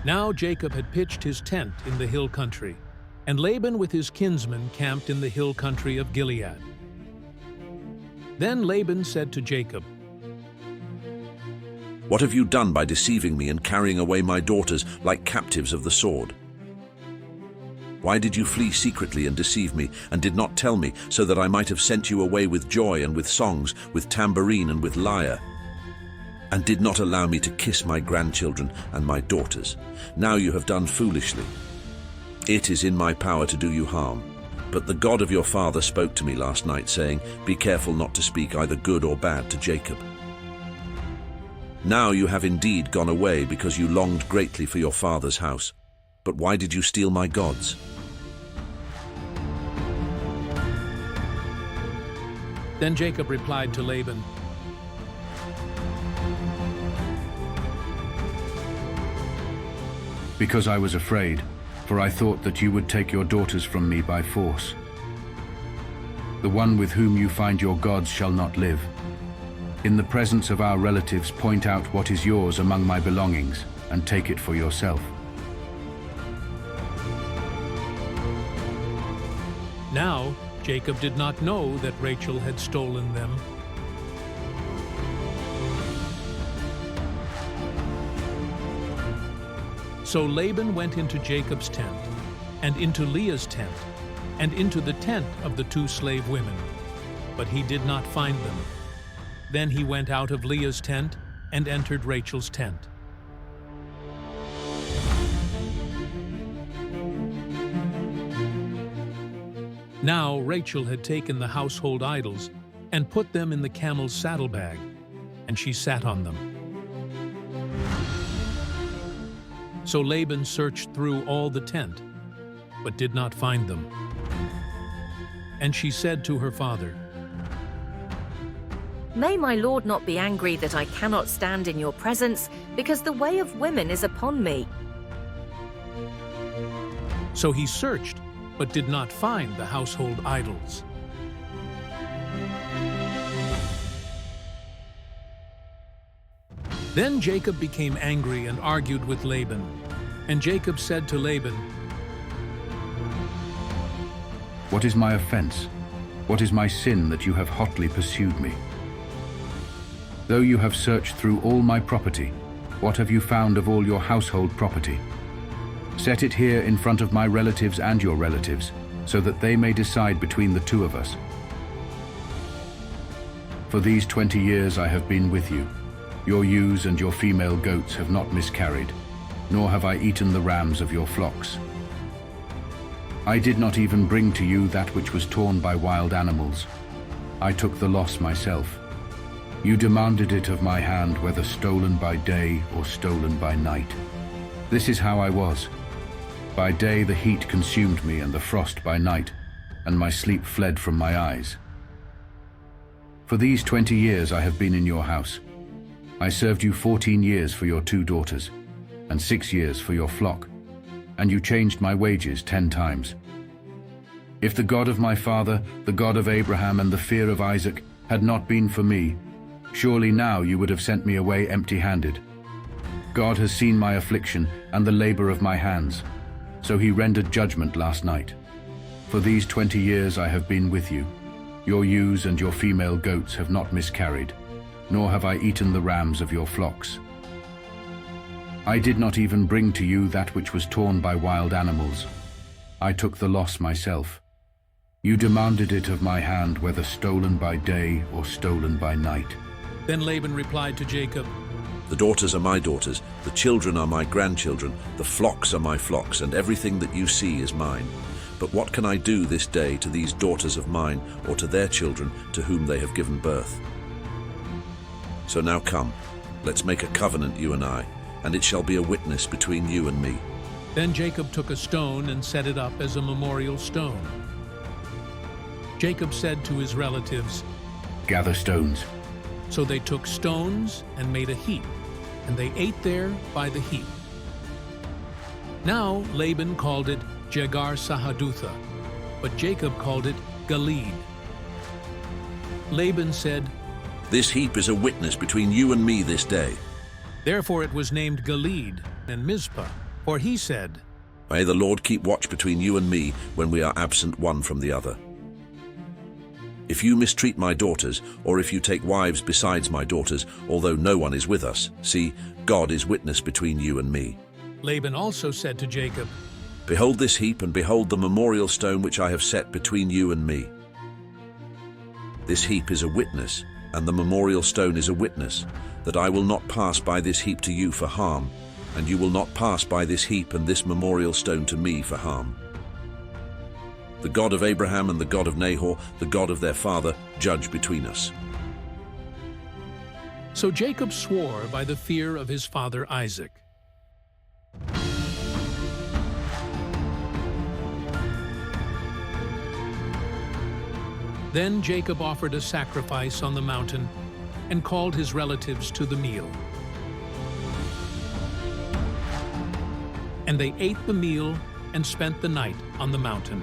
Now Jacob had pitched his tent in the hill country, and Laban with his kinsmen camped in the hill country of Gilead. Then Laban said to Jacob, "What have you done by deceiving me and carrying away my daughters like captives of the sword? Why did you flee secretly and deceive me, and did not tell me, so that I might have sent you away with joy and with songs, with tambourine and with lyre, and did not allow me to kiss my grandchildren and my daughters? Now you have done foolishly. It is in my power to do you harm. But the God of your father spoke to me last night, saying, Be careful not to speak either good or bad to Jacob. Now you have indeed gone away because you longed greatly for your father's house. But why did you steal my gods?" Then Jacob replied to Laban, Because I was afraid, for I thought that you would take your daughters from me by force. The one with whom you find your gods shall not live. In the presence of our relatives, point out what is yours among my belongings, and take it for yourself. Now Jacob did not know that Rachel had stolen them. So Laban went into Jacob's tent, and into Leah's tent, and into the tent of the 2 slave women, but he did not find them. Then he went out of Leah's tent and entered Rachel's tent. Now Rachel had taken the household idols and put them in the camel's saddlebag, and she sat on them. So Laban searched through all the tent, but did not find them. And she said to her father, May my lord not be angry that I cannot stand in your presence, because the way of women is upon me. So he searched, but did not find the household idols. Then Jacob became angry and argued with Laban. And Jacob said to Laban, What is my offense? What is my sin that you have hotly pursued me? Though you have searched through all my property, what have you found of all your household property? Set it here in front of my relatives and your relatives, so that they may decide between the two of us. For these 20 years I have been with you. Your ewes and your female goats have not miscarried, nor have I eaten the rams of your flocks. I did not even bring to you that which was torn by wild animals. I took the loss myself. You demanded it of my hand, whether stolen by day or stolen by night. This is how I was. By day the heat consumed me, and the frost by night, and my sleep fled from my eyes. For these 20 years I have been in your house. I served you 14 years for your 2 daughters, and 6 years for your flock, and you changed my wages 10 times. If the God of my father, the God of Abraham, and the fear of Isaac had not been for me, surely now you would have sent me away empty-handed. God has seen my affliction and the labor of my hands, so he rendered judgment last night. For these 20 years I have been with you. Your ewes and your female goats have not miscarried, nor have I eaten the rams of your flocks. I did not even bring to you that which was torn by wild animals. I took the loss myself. You demanded it of my hand, whether stolen by day or stolen by night. Then Laban replied to Jacob, The daughters are my daughters, the children are my grandchildren, the flocks are my flocks, and everything that you see is mine. But what can I do this day to these daughters of mine, or to their children to whom they have given birth? So now come, let's make a covenant, you and I, and it shall be a witness between you and me. Then Jacob took a stone and set it up as a memorial stone. Jacob said to his relatives, Gather stones. So they took stones and made a heap, and they ate there by the heap. Now Laban called it Jegar-Sahadutha, but Jacob called it Gilead. Laban said, This heap is a witness between you and me this day. Therefore it was named Gilead and Mizpah, for he said, May the Lord keep watch between you and me when we are absent one from the other. If you mistreat my daughters, or if you take wives besides my daughters, although no one is with us, see, God is witness between you and me. Laban also said to Jacob, Behold this heap, and behold the memorial stone which I have set between you and me. This heap is a witness, and the memorial stone is a witness, that I will not pass by this heap to you for harm, and you will not pass by this heap and this memorial stone to me for harm. The God of Abraham and the God of Nahor, the God of their father, judge between us. So Jacob swore by the fear of his father Isaac. Then Jacob offered a sacrifice on the mountain and called his relatives to the meal. And they ate the meal and spent the night on the mountain.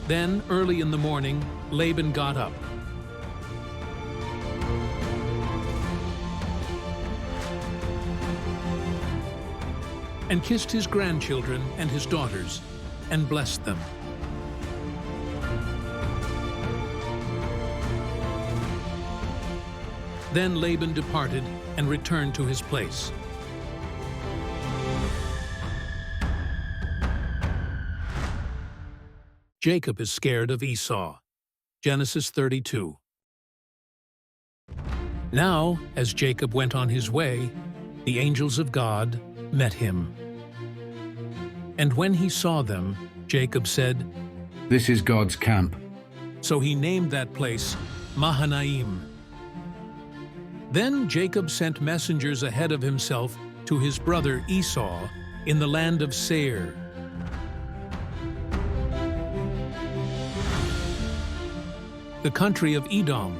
Then, early in the morning, Laban got up. And kissed his grandchildren and his daughters, and blessed them. Then Laban departed and returned to his place. Jacob is scared of Esau. Genesis 32. Now, as Jacob went on his way, the angels of God met him. And when he saw them, Jacob said, This is God's camp. So he named that place Mahanaim. Then Jacob sent messengers ahead of himself to his brother Esau in the land of Seir. the country of Edom.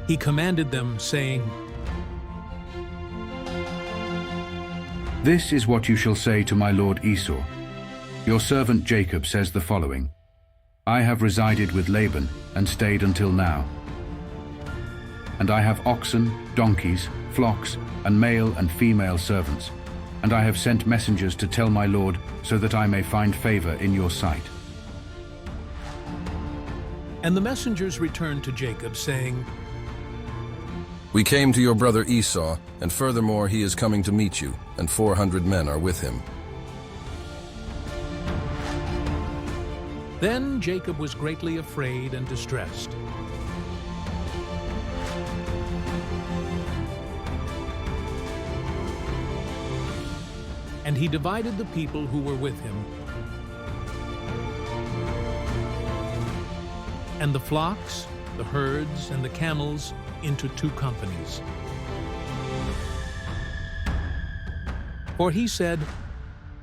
He commanded them, saying, This is what you shall say to my lord Esau. Your servant Jacob says the following: I have resided with Laben and stayed until now. And I have oxen, donkeys, flocks, and male and female servants. And I have sent messengers to tell my lord, so that I may find favor in your sight. And the messengers returned to Jacob, saying, We came to your brother Esau, and furthermore he is coming to meet you, and 400 men are with him. Then Jacob was greatly afraid and distressed. And he divided the people who were with him, and the flocks, the herds, and the camels into 2 companies. For he said,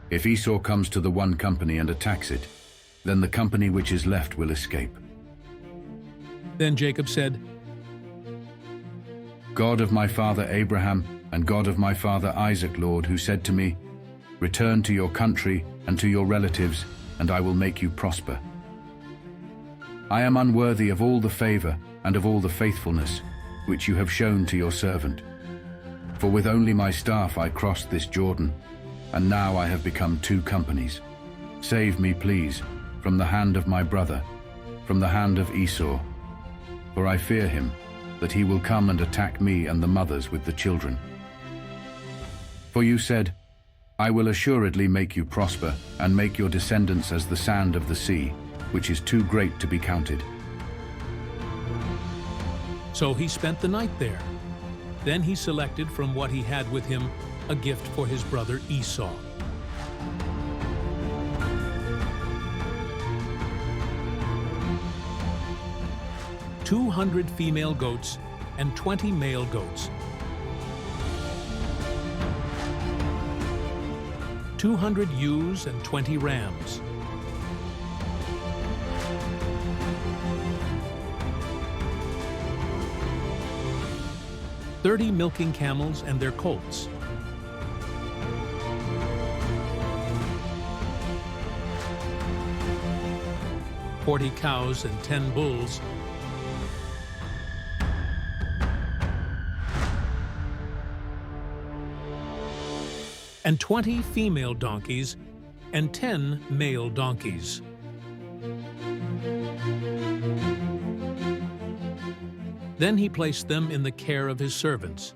If Esau comes to the one company and attacks it, then the company which is left will escape. Then Jacob said, God of my father Abraham and God of my father Isaac, Lord, who said to me, Return to your country and to your relatives, and I will make you prosper. I am unworthy of all the favor and of all the faithfulness which you have shown to your servant. For with only my staff I crossed this Jordan, and now I have become 2 companies. Save me, please, from the hand of my brother, from the hand of Esau. For I fear him, that he will come and attack me and the mothers with the children. For you said, I will assuredly make you prosper, and make your descendants as the sand of the sea, which is too great to be counted. So he spent the night there. Then he selected from what he had with him a gift for his brother Esau. "200 female goats and 20 male goats, 200 ewes and 20 rams, 30 milking camels and their colts, 40 cows and 10 bulls, and 20 female donkeys and 10 male donkeys. Then he placed them in the care of his servants,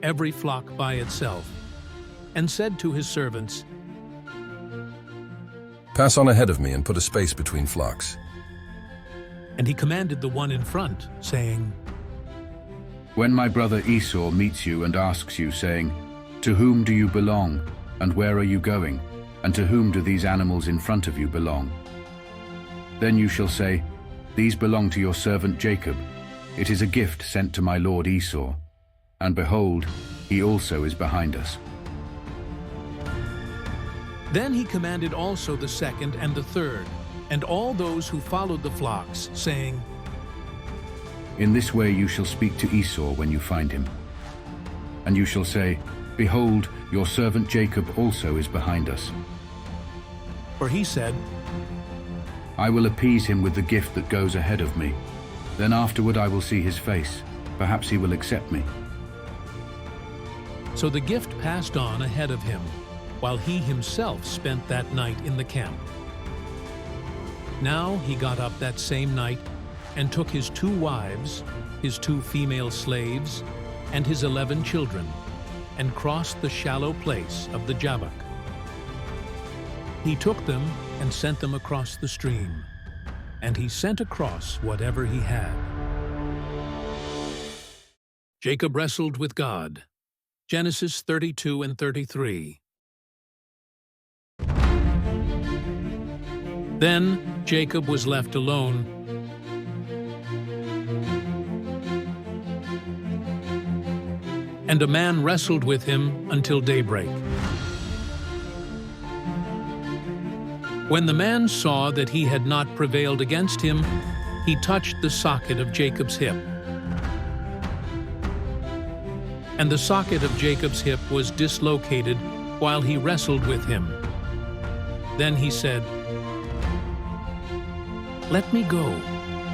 every flock by itself, and said to his servants, Pass on ahead of me and put a space between flocks. And he commanded the one in front, saying, When my brother Esau meets you and asks you, saying, To whom do you belong, and where are you going, and to whom do these animals in front of you belong? Then you shall say, These belong to your servant Jacob. It is a gift sent to my lord Esau. And behold, he also is behind us. Then he commanded also the second and the third, and all those who followed the flocks, saying, In this way you shall speak to Esau when you find him. And you shall say, Behold, your servant Jacob also is behind us. For he said, I will appease him with the gift that goes ahead of me. Then afterward I will see his face. Perhaps he will accept me. So the gift passed on ahead of him, while he himself spent that night in the camp. Now he got up that same night and took his 2 wives, his 2 female slaves, and his 11 children, and crossed the shallow place of the Jabbok. He took them and sent them across the stream, and he sent across whatever he had. Jacob wrestled with God. Genesis 32 and 33. Then Jacob was left alone, and a man wrestled with him until daybreak. When the man saw that he had not prevailed against him, he touched the socket of Jacob's hip. And the socket of Jacob's hip was dislocated while he wrestled with him. Then he said, "Let me go,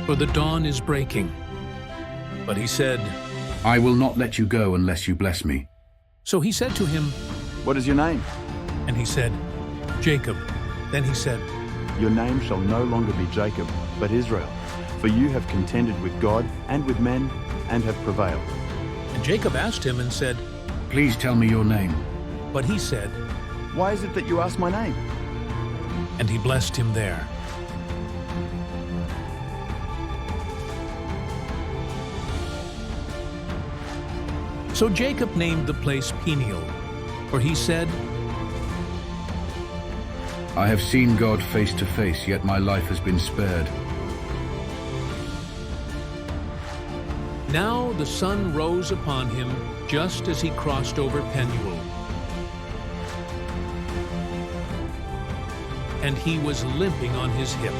for the dawn is breaking." But he said, "I will not let you go unless you bless me." So he said to him, "What is your name?" And he said, "Jacob." Then he said, "Your name shall no longer be Jacob, but Israel, for you have contended with God and with men, and have prevailed." And Jacob asked him and said, "Please tell me your name." But he said, "Why is it that you ask my name?" And he blessed him there. So Jacob named the place Peniel, for he said, "I have seen God face to face, yet my life has been spared." Now the sun rose upon him just as he crossed over Penuel. And he was limping on his hip.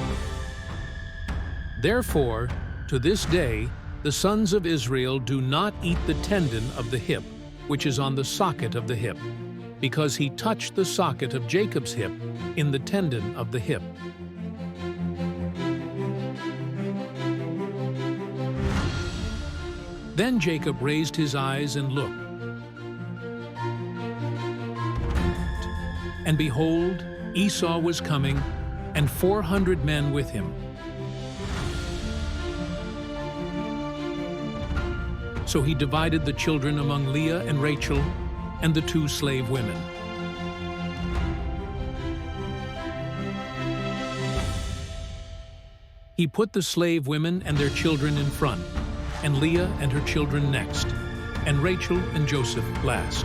Therefore, to this day, the sons of Israel do not eat the tendon of the hip, which is on the socket of the hip, because he touched the socket of Jacob's hip in the tendon of the hip. Then Jacob raised his eyes and looked. And behold, Esau was coming, and 400 men with him. So he divided the children among Leah and Rachel and the 2 slave women. He put the slave women and their children in front, and Leah and her children next, and Rachel and Joseph last.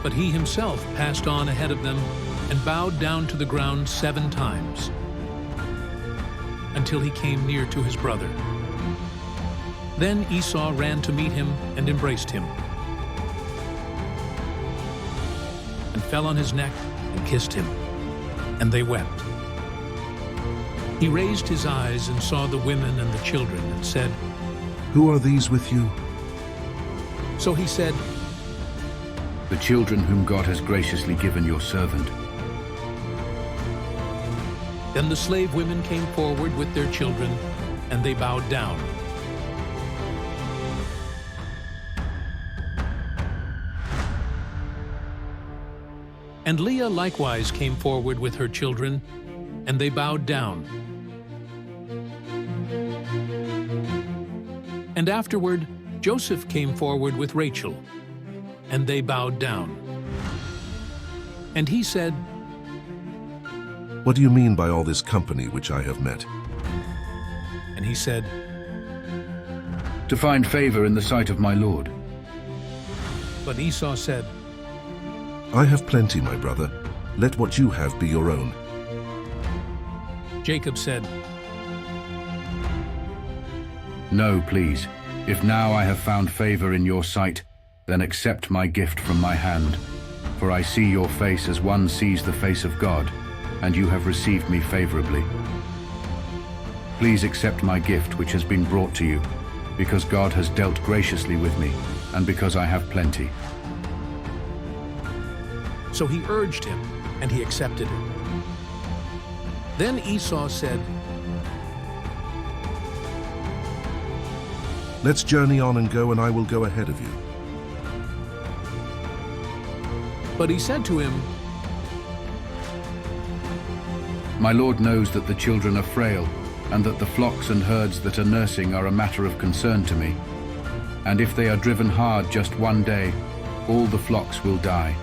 But he himself passed on ahead of them and bowed down to the ground 7 times, until he came near to his brother. Then Esau ran to meet him and embraced him, and fell on his neck and kissed him, and they wept. He raised his eyes and saw the women and the children and said, "Who are these with you?" So he said, "The children whom God has graciously given your servant." Then the slave women came forward with their children, and they bowed down. And Leah likewise came forward with her children, and they bowed down. And afterward, Joseph came forward with Rachel, and they bowed down. And he said, "What do you mean by all this company which I have met?" And he said, "To find favor in the sight of my lord." But Esau said, "I have plenty, my brother. Let what you have be your own." Jacob said, "No, please. If now I have found favor in your sight, then accept my gift from my hand. For I see your face as one sees the face of God, and you have received me favorably. Please accept my gift which has been brought to you, because God has dealt graciously with me, and because I have plenty." So he urged him, and he accepted it. Then Esau said, "Let's journey on and go, and I will go ahead of you." But he said to him, "My lord knows that the children are frail, and that the flocks and herds that are nursing are a matter of concern to me. And if they are driven hard just one day, all the flocks will die.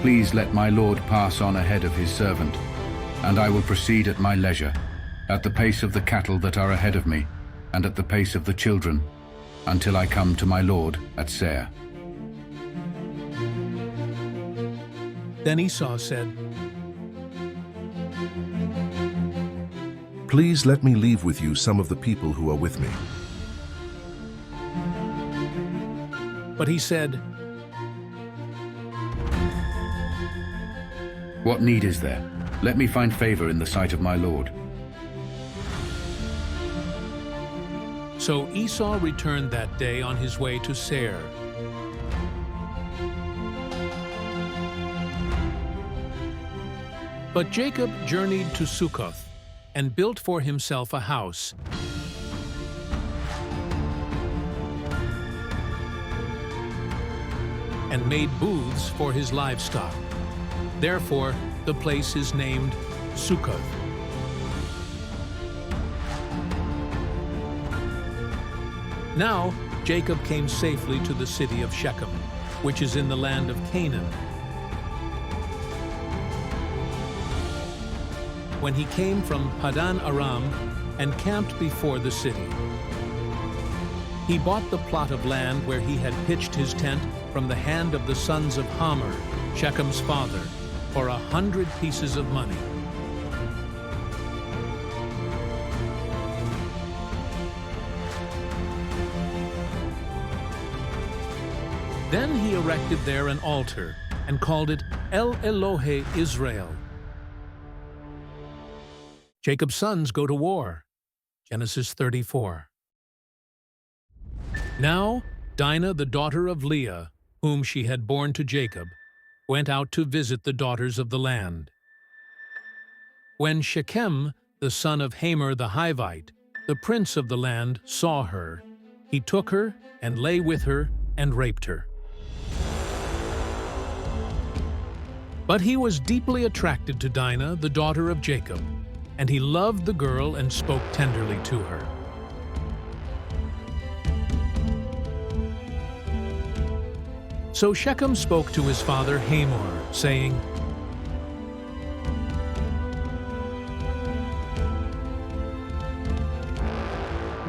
Please let my lord pass on ahead of his servant, and I will proceed at my leisure, at the pace of the cattle that are ahead of me, and at the pace of the children, until I come to my lord at Seir." Then Esau said, "Please let me leave with you some of the people who are with me." But he said, What need is there? Let me find favor in the sight of my lord. So Esau returned that day on his way to Seir. But Jacob journeyed to Succoth and built for himself a house. And made booths for his livestock. Therefore, the place is named Succoth. Now, Jacob came safely to the city of Shechem, which is in the land of Canaan. When he came from Padan Aram and camped before the city, he bought the plot of land where he had pitched his tent from the hand of the sons of Hamor, Shechem's father, for 100 pieces of money. Then he erected there an altar and called it El Elohe Israel. Jacob's sons go to war. Genesis 34. Now Dinah, the daughter of Leah, whom she had borne to Jacob, went out to visit the daughters of the land. When Shechem, the son of Hamor the Hivite, the prince of the land, saw her, he took her and lay with her and raped her. But he was deeply attracted to Dinah, the daughter of Jacob, and he loved the girl and spoke tenderly to her. So Shechem spoke to his father Hamor, saying,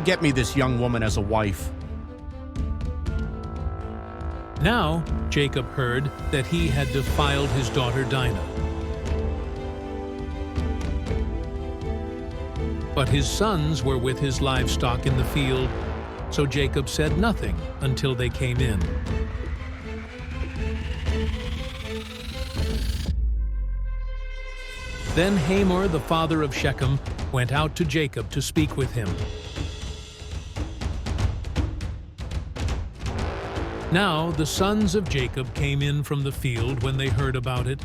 "Get me this young woman as a wife." Now Jacob heard that he had defiled his daughter Dinah. But his sons were with his livestock in the field, so Jacob said nothing until they came in. Then Hamor, the father of Shechem, went out to Jacob to speak with him. Now the sons of Jacob came in from the field when they heard about it,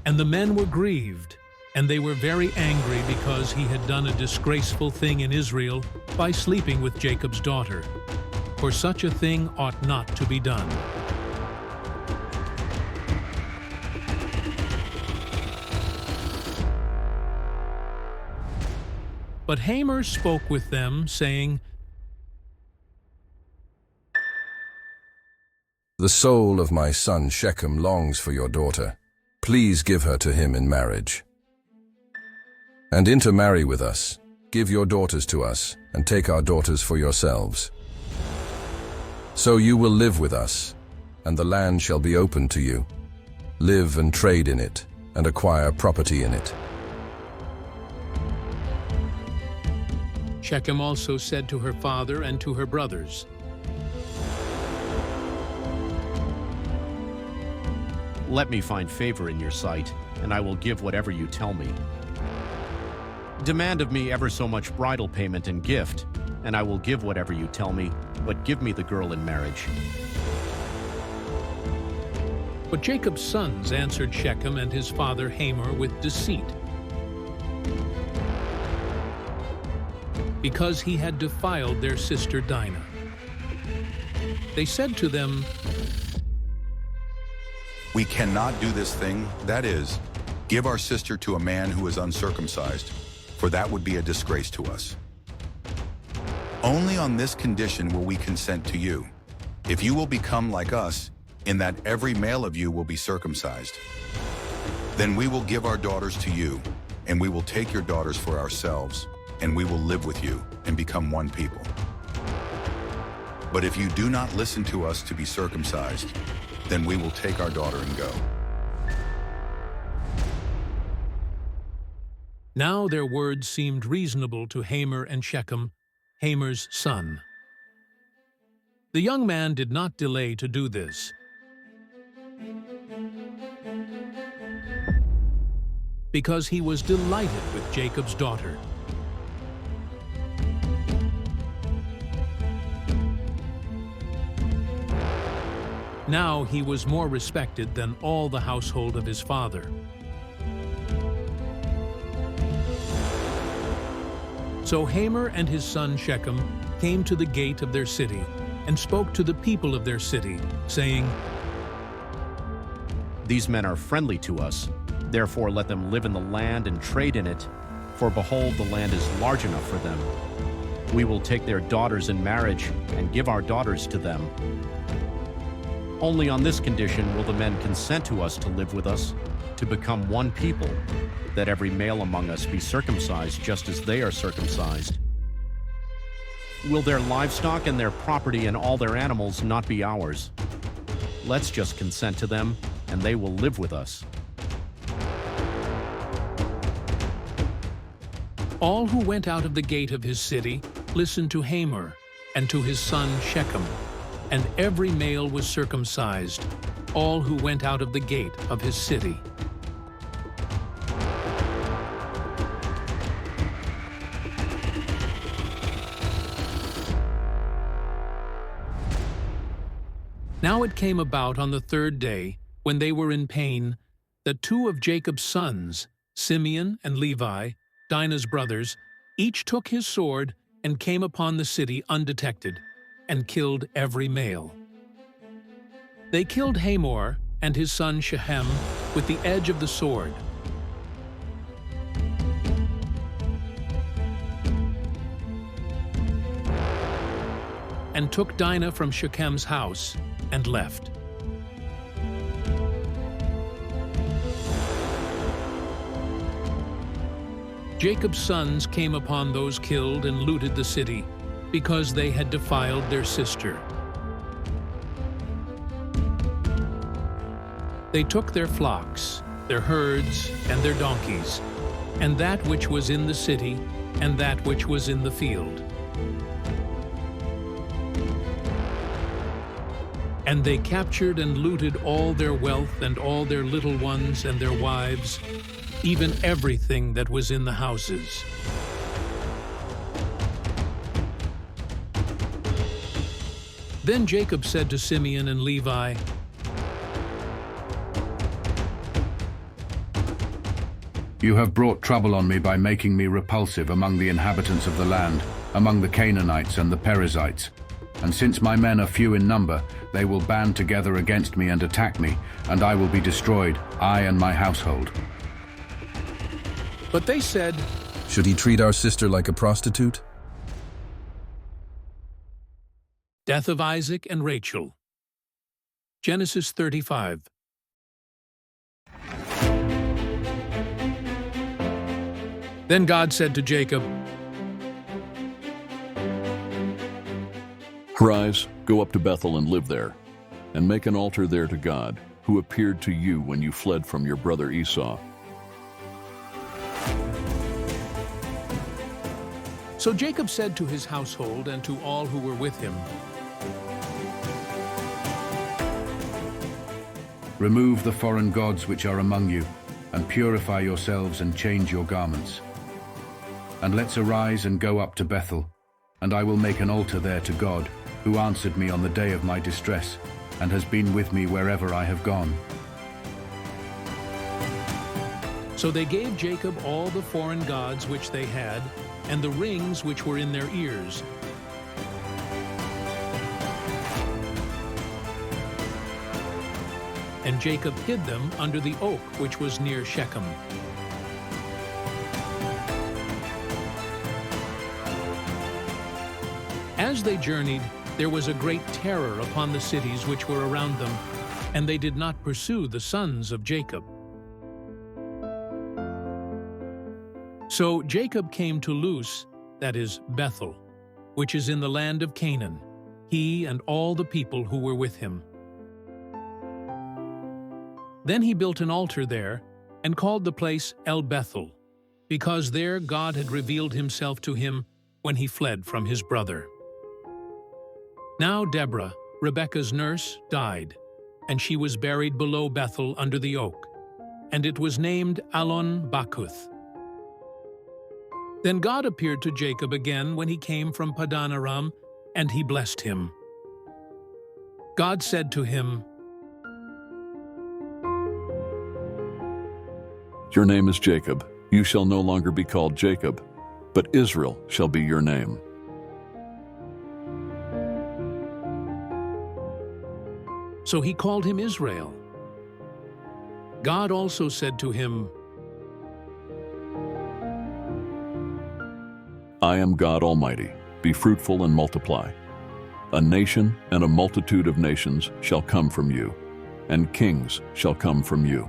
and the men were grieved, and they were very angry because he had done a disgraceful thing in Israel by sleeping with Jacob's daughter, for such a thing ought not to be done. But Hamor spoke with them, saying, "The soul of my son Shechem longs for your daughter. Please give her to him in marriage. And intermarry with us. Give your daughters to us, and take our daughters for yourselves. So you will live with us, and the land shall be open to you. Live and trade in it, and acquire property in it." Shechem also said to her father and to her brothers, "Let me find favor in your sight, and I will give whatever you tell me. Demand of me ever so much bridal payment and gift, and I will give whatever you tell me, but give me the girl in marriage." But Jacob's sons answered Shechem and his father Hamor with deceit, because he had defiled their sister Dinah. They said to them, "We cannot do this thing, that is, give our sister to a man who is uncircumcised, for that would be a disgrace to us. Only on this condition will we consent to you, if you will become like us, in that every male of you will be circumcised. Then we will give our daughters to you, and we will take your daughters for ourselves, and we will live with you and become one people. But if you do not listen to us to be circumcised, then we will take our daughter and go." Now their words seemed reasonable to Hamor and Shechem, Hamor's son. The young man did not delay to do this. because he was delighted with Jacob's daughter. Now he was more respected than all the household of his father. So Hamor and his son Shechem came to the gate of their city and spoke to the people of their city, saying, "These men are friendly to us, therefore let them live in the land and trade in it, for behold, the land is large enough for them. We will take their daughters in marriage and give our daughters to them. Only on this condition will the men consent to us to live with us, to become one people, that every male among us be circumcised just as they are circumcised. Will their livestock and their property and all their animals not be ours? Let's just consent to them, and they will live with us." All who went out of the gate of his city listened to Hamor and to his son Shechem, and every male was circumcised, all who went out of the gate of his city. Now it came about on the third day, when they were in pain, that two of Jacob's sons, Simeon and Levi, Dinah's brothers, each took his sword and came upon the city undetected, and killed every male. They killed Hamor and his son Shechem with the edge of the sword. And took Dinah from Shechem's house and left. Jacob's sons came upon those killed and looted the city, because they had defiled their sister. They took their flocks, their herds, and their donkeys, and that which was in the city, and that which was in the field. And they captured and looted all their wealth and all their little ones and their wives, even everything that was in the houses. Then Jacob said to Simeon and Levi, "You have brought trouble on me by making me repulsive among the inhabitants of the land, among the Canaanites and the Perizzites. And since my men are few in number, they will band together against me and attack me, and I will be destroyed, I and my household." But they said, "Should he treat our sister like a prostitute?" Death of Isaac and Rachel. Genesis 35. Then God said to Jacob, "Arise, go up to Bethel and live there, and make an altar there to God, who appeared to you when you fled from your brother Esau." So Jacob said to his household and to all who were with him, "Remove the foreign gods which are among you, and purify yourselves and change your garments. And let's arise and go up to Bethel, and I will make an altar there to God, who answered me on the day of my distress, and has been with me wherever I have gone." So they gave Jacob all the foreign gods which they had, and the rings which were in their ears. And Jacob hid them under the oak which was near Shechem. As they journeyed, there was a great terror upon the cities which were around them, and they did not pursue the sons of Jacob. So Jacob came to Luz, that is Bethel, which is in the land of Canaan, he and all the people who were with him. Then he built an altar there and called the place El Bethel, because there God had revealed himself to him when he fled from his brother. Now Deborah, Rebekah's nurse, died, and she was buried below Bethel under the oak. and it was named Allon Bakuth. Then God appeared to Jacob again when he came from Padan Aram, and he blessed him. God said to him, "Your name is Jacob. You shall no longer be called Jacob, but Israel shall be your name." So he called him Israel. God also said to him, "I am God Almighty. Be fruitful and multiply. A nation and a multitude of nations shall come from you, and kings shall come from you.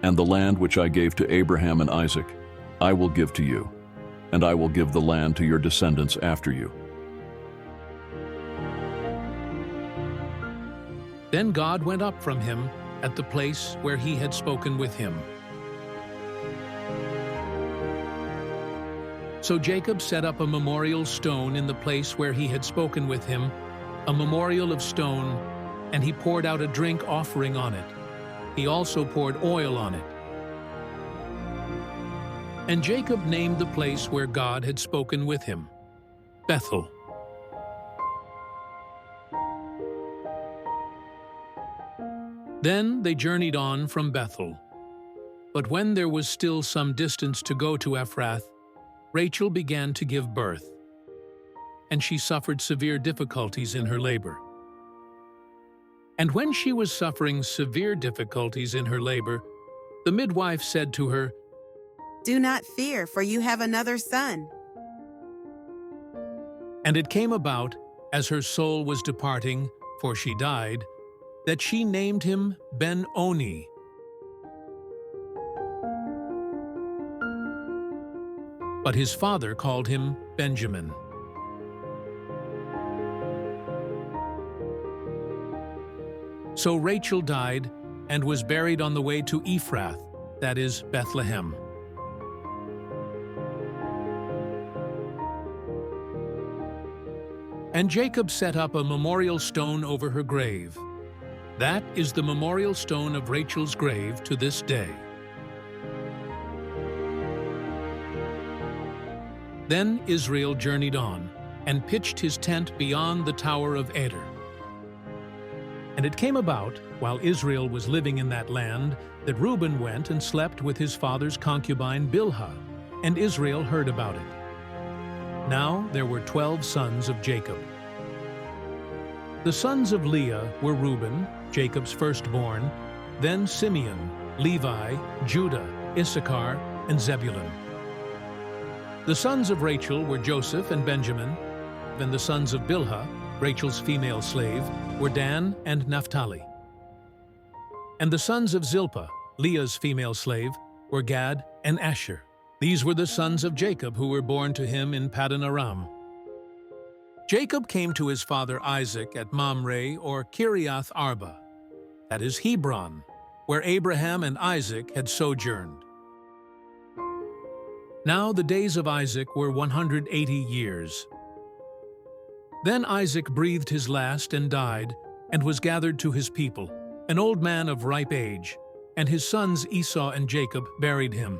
And the land which I gave to Abraham and Isaac, I will give to you, and I will give the land to your descendants after you." Then God went up from him at the place where he had spoken with him. So Jacob set up a memorial stone in the place where he had spoken with him, a memorial of stone, and he poured out a drink offering on it. He also poured oil on it. And Jacob named the place where God had spoken with him, Bethel. Then they journeyed on from Bethel. But when there was still some distance to go to Ephrath, Rachel began to give birth, and she suffered severe difficulties in her labor. And when she was suffering severe difficulties in her labor, the midwife said to her, "Do not fear, for you have another son." And it came about, as her soul was departing, for she died, that she named him Ben-Oni. But his father called him Benjamin. So Rachel died and was buried on the way to Ephrath, that is, Bethlehem. And Jacob set up a memorial stone over her grave. That is the memorial stone of Rachel's grave to this day. Then Israel journeyed on, and pitched his tent beyond the tower of Eder. And it came about, while Israel was living in that land, that Reuben went and slept with his father's concubine Bilhah, and Israel heard about it. Now there were 12 sons of Jacob. The sons of Leah were Reuben, Jacob's firstborn, then Simeon, Levi, Judah, Issachar, and Zebulun. The sons of Rachel were Joseph and Benjamin, and the sons of Bilhah, Rachel's female slave, were Dan and Naphtali. And the sons of Zilpah, Leah's female slave, were Gad and Asher. These were the sons of Jacob who were born to him in Padan Aram. Jacob came to his father Isaac at Mamre or Kiriath Arba, that is Hebron, where Abraham and Isaac had sojourned. Now the days of Isaac were 180 years. Then Isaac breathed his last and died, and was gathered to his people, an old man of ripe age, and his sons Esau and Jacob buried him.